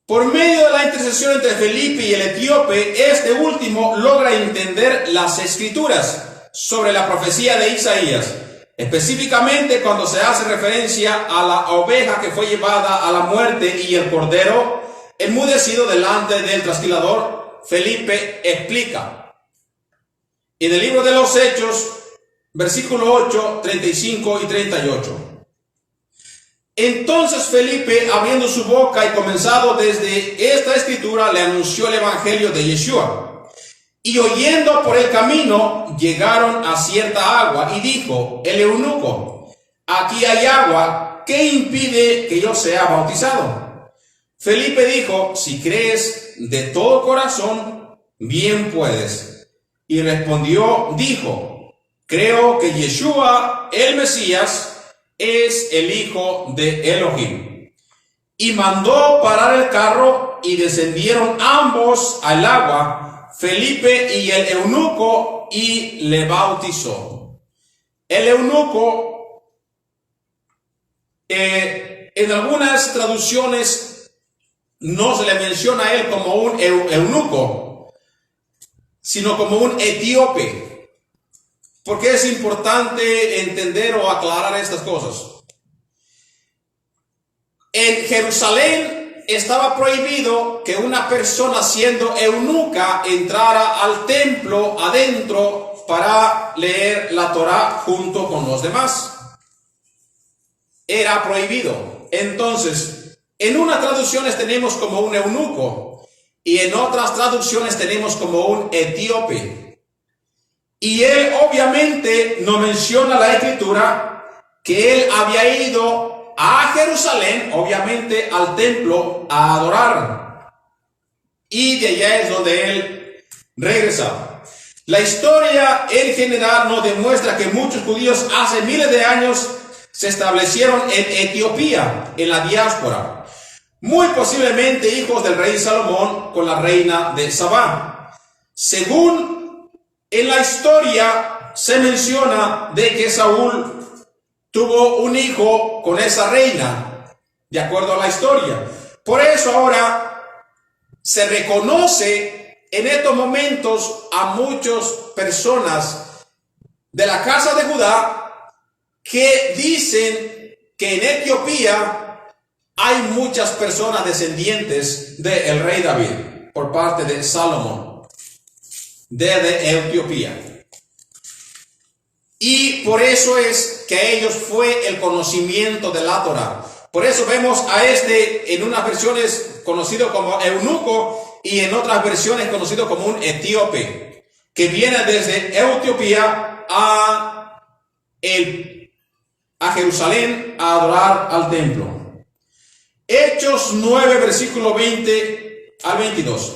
Por medio de la intercesión entre Felipe y el etíope, este último logra entender las escrituras sobre la profecía de Isaías, específicamente cuando se hace referencia a la oveja que fue llevada a la muerte y el cordero enmudecido delante del trasquilador. Felipe explica en el libro de los Hechos, versículo 8, 35 y 38. Entonces Felipe, abriendo su boca y comenzado desde esta escritura, le anunció el evangelio de Yeshua. Y oyendo por el camino, llegaron a cierta agua, y dijo el eunuco: aquí hay agua, ¿qué impide que yo sea bautizado? Felipe dijo: si crees de todo corazón, bien puedes. Y respondió, dijo: creo que Yeshua, el Mesías, es el hijo de Elohim. Y mandó parar el carro, y descendieron ambos al agua, Felipe y el eunuco, y le bautizó. El eunuco, en algunas traducciones no se le menciona a él como un eunuco, sino como un etíope. ¿Por qué es importante entender o aclarar estas cosas? En Jerusalén estaba prohibido que una persona siendo eunuca entrara al templo adentro para leer la Torá junto con los demás. Era prohibido. Entonces, en unas traducciones tenemos como un eunuco y en otras traducciones tenemos como un etíope. Y él obviamente no menciona la escritura que él había ido a Jerusalén, obviamente al templo, a adorar. Y de allá es donde él regresaba. La historia en general nos demuestra que muchos judíos hace miles de años se establecieron en Etiopía, en la diáspora. Muy posiblemente hijos del rey Salomón con la reina de Sabá. Según en la historia se menciona de que Saúl tuvo un hijo con esa reina, de acuerdo a la historia. Por eso ahora se reconoce en estos momentos a muchas personas de la casa de Judá que dicen que en Etiopía hay muchas personas descendientes del rey David por parte de Salomón, desde Etiopía. Y por eso es que a ellos fue el conocimiento de la Torah. Por eso vemos a este en unas versiones conocido como eunuco y en otras versiones conocido como un etíope, que viene desde Etiopía a Jerusalén a adorar al templo. Hechos 9, versículo 20 al 22.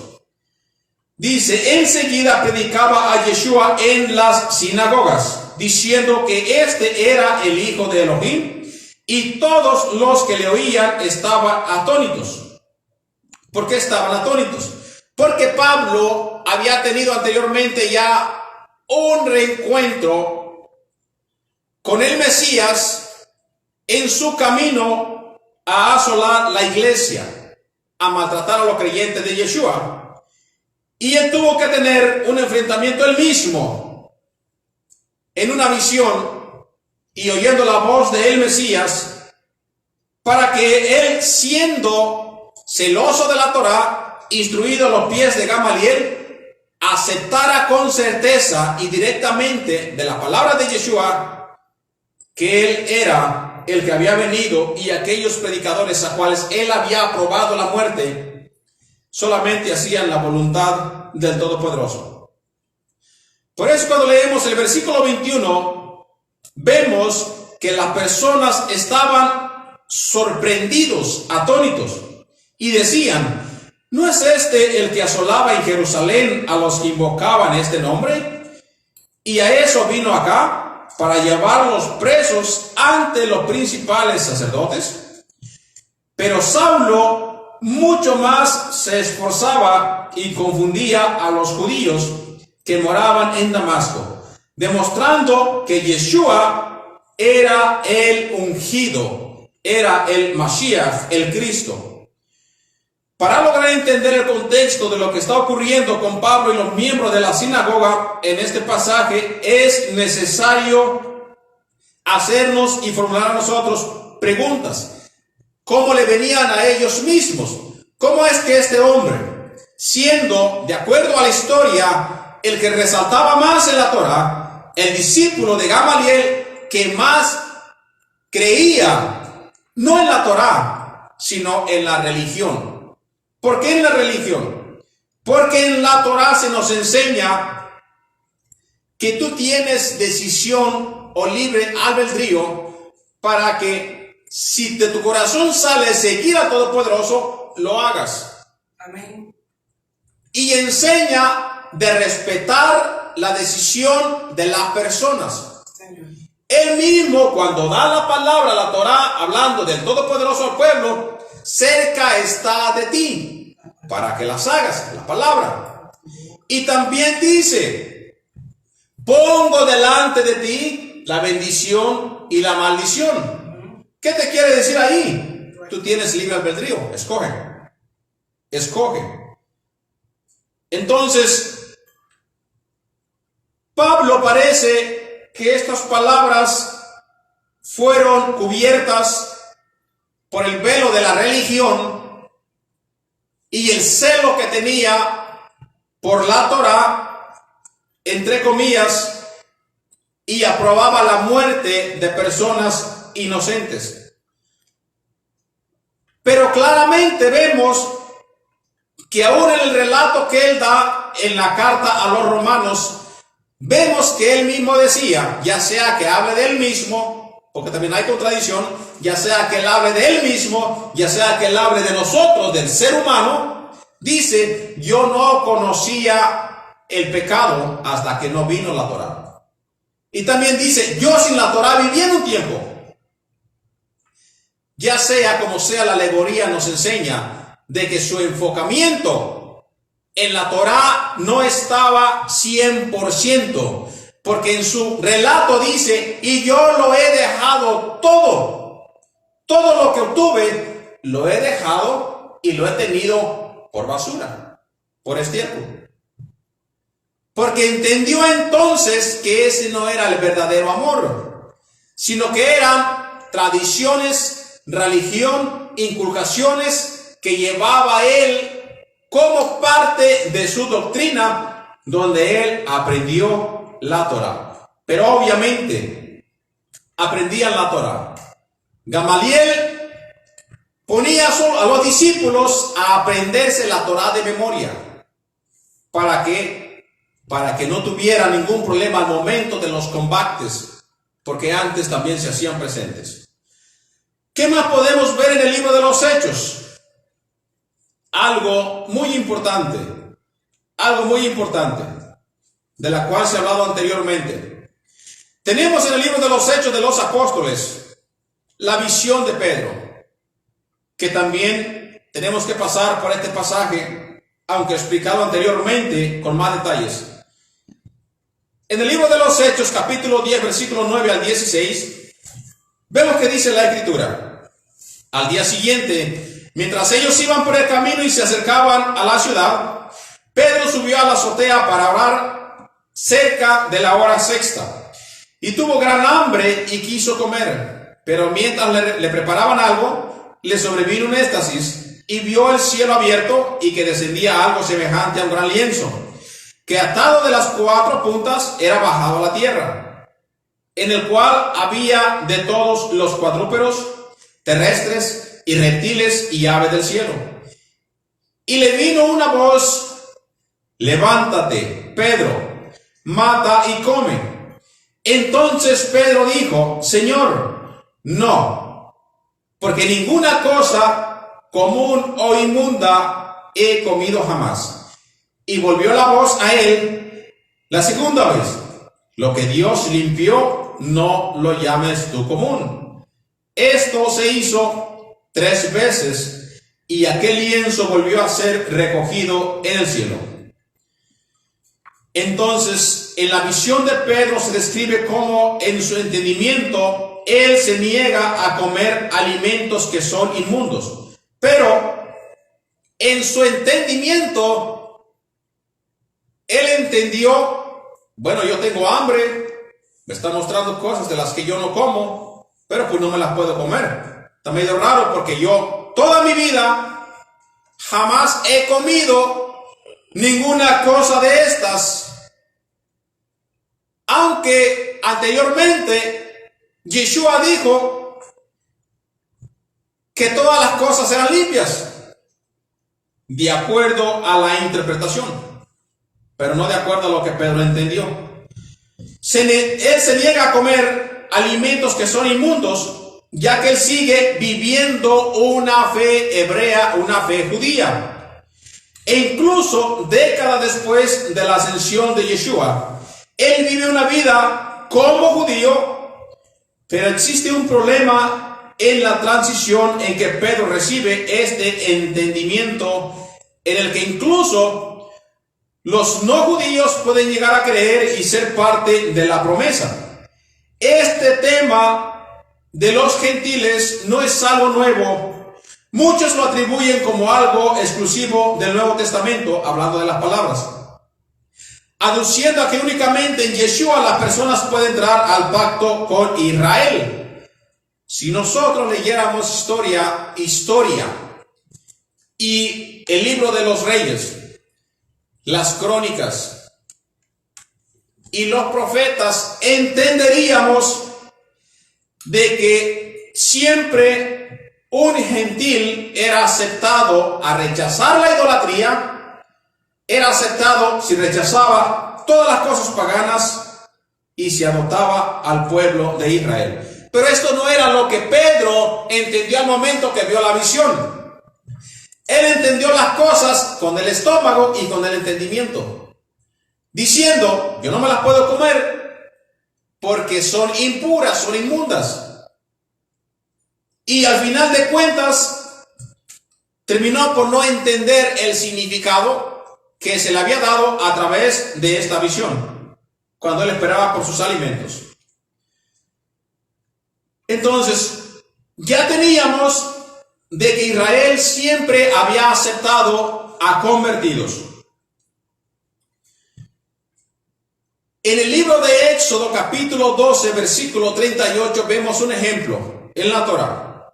Dice: enseguida predicaba a Yeshua en las sinagogas, diciendo que este era el hijo de Elohim, y todos los que le oían estaban atónitos. ¿Por qué estaban atónitos? Porque Pablo había tenido anteriormente ya un reencuentro con el Mesías en su camino a asolar la iglesia, a maltratar a los creyentes de Yeshua. Y él tuvo que tener un enfrentamiento él mismo en una visión y oyendo la voz del Mesías, para que él, siendo celoso de la Torá, instruido a los pies de Gamaliel, aceptara con certeza y directamente de la palabra de Yeshua que él era el que había venido, y aquellos predicadores a cuales él había aprobado la muerte solamente hacían la voluntad del Todopoderoso. Por eso, cuando leemos el versículo 21, vemos que las personas estaban sorprendidos, atónitos, y decían: ¿no es este el que asolaba en Jerusalén a los que invocaban este nombre? Y a eso vino acá, para llevarlos presos ante los principales sacerdotes. Pero Saulo mucho más se esforzaba y confundía a los judíos que moraban en Damasco, demostrando que Yeshua era el ungido, era el Mashiach, el Cristo. Para lograr entender el contexto de lo que está ocurriendo con Pablo y los miembros de la sinagoga en este pasaje, es necesario hacernos y formular a nosotros preguntas. ¿Cómo le venían a ellos mismos? ¿Cómo es que este hombre, siendo, de acuerdo a la historia, el que resaltaba más en la Torá, el discípulo de Gamaliel que más creía, no en la Torá, sino en la religión? ¿Por qué en la religión? Porque en la Torá se nos enseña que tú tienes decisión o libre albedrío para que, si de tu corazón sale seguir al Todopoderoso, lo hagas. Amén. Y enseña de respetar la decisión de las personas. Señor. Él mismo, cuando da la palabra, la Torá, hablando del Todopoderoso al pueblo, cerca está de ti, para que las hagas, la palabra. Y también dice: pongo delante de ti la bendición y la maldición. ¿Qué te quiere decir ahí? Tú tienes libre albedrío, escoge. Entonces, Pablo parece que estas palabras fueron cubiertas por el velo de la religión y el celo que tenía por la Torá, entre comillas, y aprobaba la muerte de personas inocentes. Pero claramente vemos que aún en el relato que él da en la carta a los romanos, vemos que él mismo decía, ya sea que hable de él mismo, porque también hay contradicción, ya sea que él hable de él mismo, ya sea que él hable de nosotros, del ser humano, dice: yo no conocía el pecado hasta que no vino la Torá. Y también dice: yo sin la Torá viví en un tiempo. Ya sea como sea, la alegoría nos enseña de que su enfocamiento en la Torá no estaba 100%, porque en su relato dice: y yo lo he dejado todo lo que obtuve, lo he dejado y lo he tenido por basura, por estiércol. Porque entendió entonces que ese no era el verdadero amor, sino que eran tradiciones, religión, inculcaciones que llevaba él como parte de su doctrina, donde él aprendió la Torá. Pero obviamente aprendían la Torá. Gamaliel ponía a los discípulos a aprenderse la Torá de memoria. ¿Para qué? Para que no tuviera ningún problema al momento de los combates, porque antes también se hacían presentes. ¿Qué más podemos ver en el libro de los Hechos? Algo muy importante, de la cual se ha hablado anteriormente. Tenemos en el libro de los Hechos de los Apóstoles la visión de Pedro, que también tenemos que pasar por este pasaje, aunque explicado anteriormente con más detalles. En el libro de los Hechos, capítulo 10, versículos 9 al 16, vemos que dice la Escritura: al día siguiente, mientras ellos iban por el camino y se acercaban a la ciudad, Pedro subió a la azotea para orar cerca de la hora sexta. y tuvo gran hambre y quiso comer. Pero mientras le preparaban algo, le sobrevino un éxtasis y vio el cielo abierto y que descendía algo semejante a un gran lienzo, que atado de las 4 puntas era bajado a la tierra, en el cual había de todos los cuadrúpedos terrestres y reptiles y aves del cielo. Y le vino una voz: levántate, Pedro, mata y come. Entonces Pedro dijo: Señor, no, porque ninguna cosa común o inmunda he comido jamás. Y volvió la voz a él la segunda vez: lo que Dios limpió, no lo llames tú común. Esto se hizo 3 veces, y aquel lienzo volvió a ser recogido en el cielo. Entonces, en la visión de Pedro se describe cómo en su entendimiento él se niega a comer alimentos que son inmundos. Pero en su entendimiento, él entendió: bueno, yo tengo hambre, me está mostrando cosas de las que yo no como, pero pues no me las puedo comer. Está medio raro porque yo toda mi vida jamás he comido ninguna cosa de estas. Aunque anteriormente Yeshua dijo que todas las cosas eran limpias, de acuerdo a la interpretación, pero no de acuerdo a lo que Pedro entendió. Él se niega a comer alimentos que son inmundos, ya que él sigue viviendo una fe hebrea, una fe judía. E incluso décadas después de la ascensión de Yeshua, él vive una vida como judío, pero existe un problema en la transición en que Pedro recibe este entendimiento, en el que incluso los no judíos pueden llegar a creer y ser parte de la promesa. Este tema de los gentiles no es algo nuevo. Muchos lo atribuyen como algo exclusivo del Nuevo Testamento, hablando de las palabras, aduciendo a que únicamente en Yeshua las personas pueden entrar al pacto con Israel. Si nosotros leyéramos historia y el libro de los reyes, las crónicas y los profetas, entenderíamos de que siempre un gentil era aceptado a rechazar la idolatría, era aceptado si rechazaba todas las cosas paganas y se adoptaba al pueblo de Israel. Pero esto no era lo que Pedro entendió al momento que vio la visión. Él entendió las cosas con el estómago y con el entendimiento, diciendo: yo no me las puedo comer porque son impuras, son inmundas. Y al final de cuentas terminó por no entender el significado que se le había dado a través de esta visión, cuando él esperaba por sus alimentos. Entonces, ya teníamos de que Israel siempre había aceptado a convertidos. En el libro de Éxodo, capítulo 12, versículo 38, vemos un ejemplo en la Torá.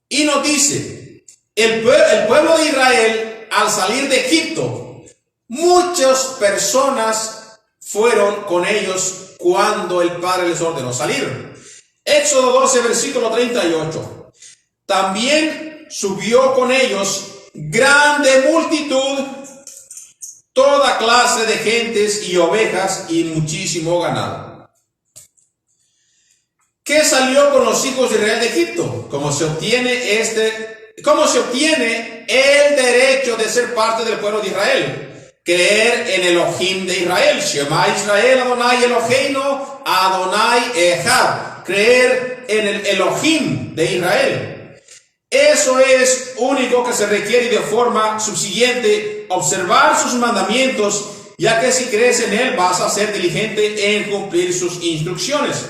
Y nos dice: el pueblo de Israel, al salir de Egipto, muchas personas fueron con ellos cuando el Padre les ordenó salir. Éxodo 12, versículo 38. También subió con ellos grande multitud, toda clase de gentes y ovejas y muchísimo ganado. ¿Qué salió con los hijos de Israel de Egipto? ¿Cómo se obtiene el derecho de ser parte del pueblo de Israel? Creer en el Elohim de Israel. Shema Israel, Adonai Eloheinu, Adonai Echad. Creer en el Elohim de Israel. Eso es único que se requiere, de forma subsiguiente observar sus mandamientos, ya que si crees en él vas a ser diligente en cumplir sus instrucciones.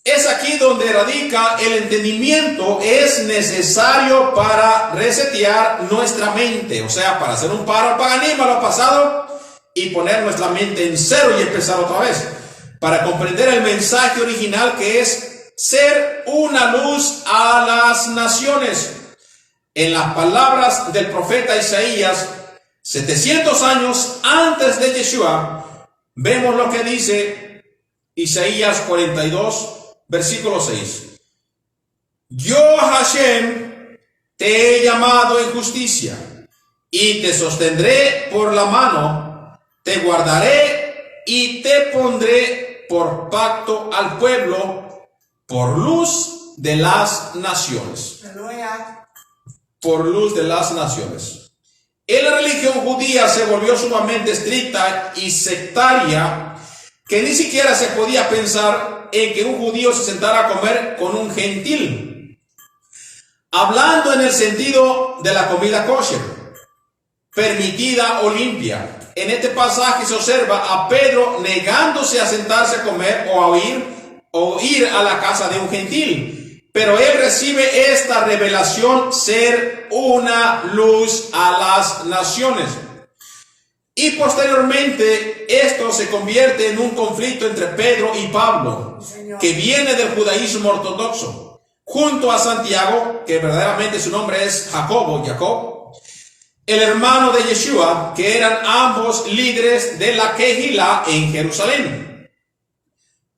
Es aquí donde radica el entendimiento. Es necesario para resetear nuestra mente, o sea, para hacer un paro al paganismo, a lo pasado, y poner nuestra mente en cero y empezar otra vez. para comprender el mensaje original, que es ser una luz a las naciones. En las palabras del profeta Isaías, 700 años antes de Yeshua, vemos lo que dice Isaías 42, versículo 6. Yo, Hashem, te he llamado en justicia, y te sostendré por la mano, te guardaré y te pondré por pacto al pueblo, por luz de las naciones. Aleluya. Por luz de las naciones. En la religión judía se volvió sumamente estricta y sectaria, que ni siquiera se podía pensar en que un judío se sentara a comer con un gentil, hablando en el sentido de la comida kosher, permitida o limpia. En este pasaje se observa a Pedro negándose a sentarse a comer o ir a la casa de un gentil, pero él recibe esta revelación, ser una luz a las naciones. Y posteriormente esto se convierte en un conflicto entre Pedro y Pablo, que viene del judaísmo ortodoxo, junto a Santiago, que verdaderamente su nombre es Jacob, el hermano de Yeshua, que eran ambos líderes de la Kehilá en Jerusalén.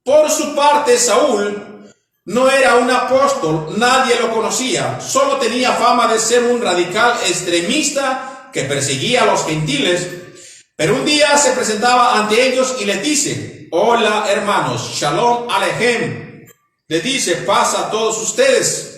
Por su parte, Saúl no era un apóstol, nadie lo conocía, solo tenía fama de ser un radical extremista que perseguía a los gentiles. Pero un día se presentaba ante ellos y les dice: hola hermanos, shalom alejem. Les dice: paz a todos ustedes.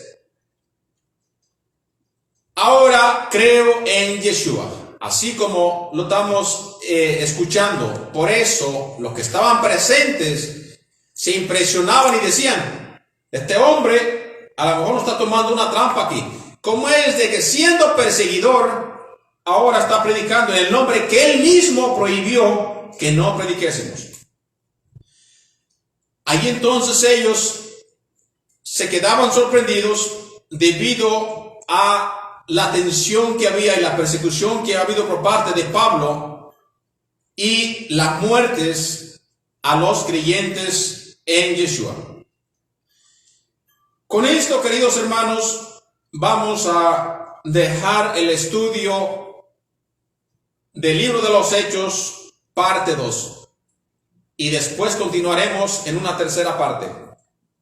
Ahora creo en Yeshua, así como lo estamos escuchando. Por eso los que estaban presentes se impresionaban y decían: este hombre a lo mejor nos está tomando una trampa aquí. ¿Cómo es de que siendo perseguidor ahora está predicando en el nombre que él mismo prohibió que no prediquésemos? Ahí entonces ellos se quedaban sorprendidos debido a la tensión que había y la persecución que ha habido por parte de Pablo y las muertes a los creyentes en Yeshua. Con esto, queridos hermanos, vamos a dejar el estudio del libro de los Hechos, parte 2. Y después continuaremos en una tercera parte.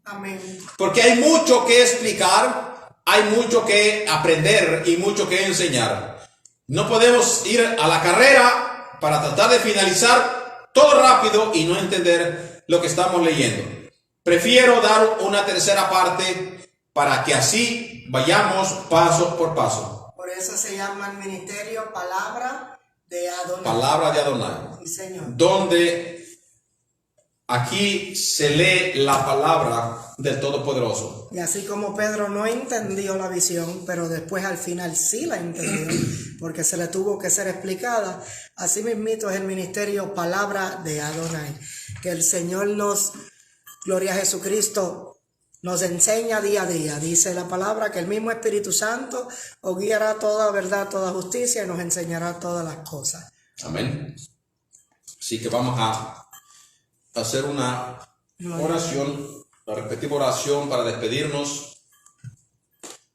Amén. Porque hay mucho que explicar, hay mucho que aprender y mucho que enseñar. No podemos ir a la carrera para tratar de finalizar todo rápido y no entender lo que estamos leyendo. Prefiero dar una tercera parte para que así vayamos paso por paso. Por eso se llama el ministerio Palabra de Adonai. Palabra de Adonai. Sí, Señor. Donde aquí se lee la palabra del Todopoderoso. Y así como Pedro no entendió la visión, pero después al final sí la entendió, porque se le tuvo que ser explicada, así mismito es el ministerio Palabra de Adonai. Que el Señor nos, gloria a Jesucristo, nos enseña día a día. Dice la palabra que el mismo Espíritu Santo os guiará toda verdad, toda justicia y nos enseñará todas las cosas. Amén. Así que vamos a hacer una oración, la respectiva oración para despedirnos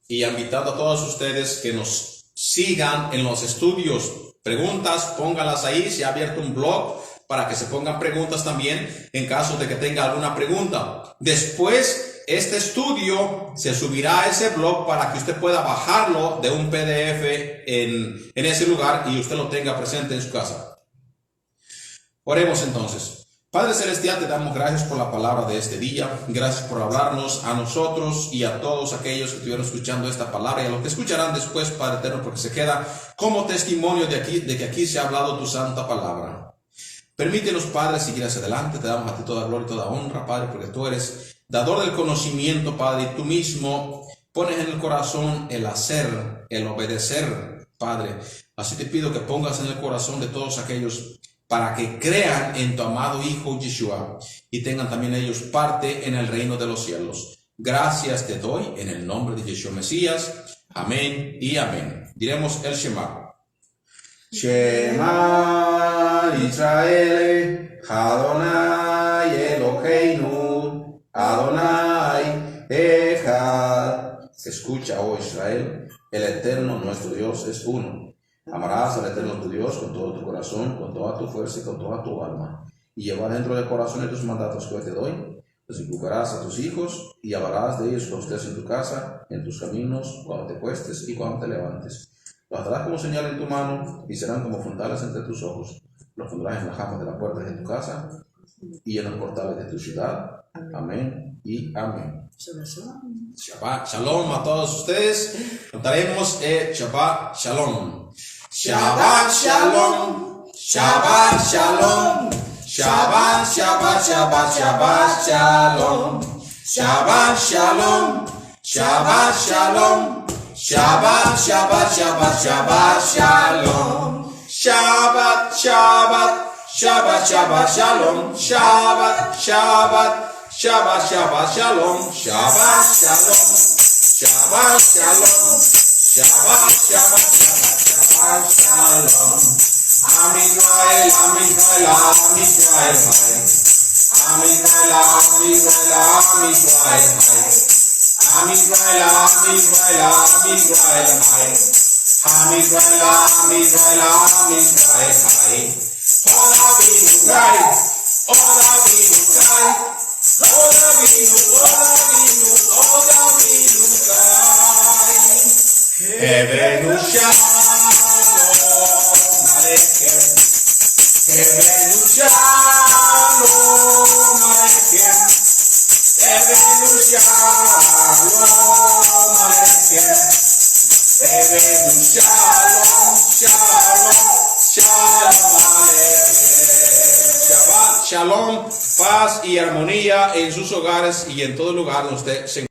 y invitando a todos ustedes que nos sigan en los estudios. Preguntas, póngalas ahí. Se ha abierto un blog para que se pongan preguntas también en caso de que tenga alguna pregunta. Después, este estudio se subirá a ese blog para que usted pueda bajarlo de un PDF en ese lugar y usted lo tenga presente en su casa. Oremos entonces. Padre Celestial, te damos gracias por la palabra de este día. Gracias por hablarnos a nosotros y a todos aquellos que estuvieron escuchando esta palabra y a los que escucharán después, Padre Eterno, porque se queda como testimonio de que aquí se ha hablado tu santa palabra. Permítenos, Padre, seguir hacia adelante. Te damos a ti toda gloria y toda honra, Padre, porque tú eres dador del conocimiento, Padre, y tú mismo pones en el corazón el hacer, el obedecer, Padre. Así te pido que pongas en el corazón de todos aquellos para que crean en tu amado Hijo Yeshua y tengan también ellos parte en el reino de los cielos. Gracias te doy en el nombre de Yeshua Mesías. Amén y amén. Diremos el Shema. Shema Israel, Adonai Adonai Eloheinu, Adonai Echad. Escucha, oh Israel, el Eterno nuestro Dios es uno. Amarás al Eterno tu Dios con todo tu corazón, con toda tu fuerza y con toda tu alma. Y llevar dentro del corazón de tus mandatos que hoy te doy. Los inculcarás a tus hijos y hablarás de ellos cuando estés en tu casa, en tus caminos, cuando te acuestes y cuando te levantes. Los atarás como señal en tu mano y serán como frontales entre tus ojos. Los pondrás en las jambas de las puertas de tu casa y en los portales de tu ciudad. Amén y amén. Shabbat Shalom a todos ustedes. Cantaremos Shabbat Shalom. Shabbat Shalom. Shabbat Shalom. Shabbat, Shabbat, Shabbat, Shabbat Shalom. Shabbat Shalom. Shabbat Shalom. Shabbat, Shabbat, Shabbat, Shabbat Shalom. Shabbat, Shabbat, Shabbat, Shabbat Shalom. Shabbat, Shabbat, Shabbat, Shabbat Shalom. Shabbat Shalom. Shabbat Shalom. Shabbat, Shabbat, Shabbat, Shabbat Shalom. Am Israel, Am Israel, Am Israel, Am Israel, Am Israel, Am Israel, Am Israel, Am Israel, Am Israel, Am Israel, Am Israel, Am Israel, Ola vinu Gai, Ola vinu Gai, Ola vinu, Ola vinu, Ola vinu Gai, Hebenu Shalom Aleichem, Hebenu Shalom Aleichem, Hebenu Shalom Aleichem, Hebenu Shalom, Shalom, Shalom Aleichem. Shabbat Shalom, paz y armonía en sus hogares y en todo lugar donde usted se encuentre.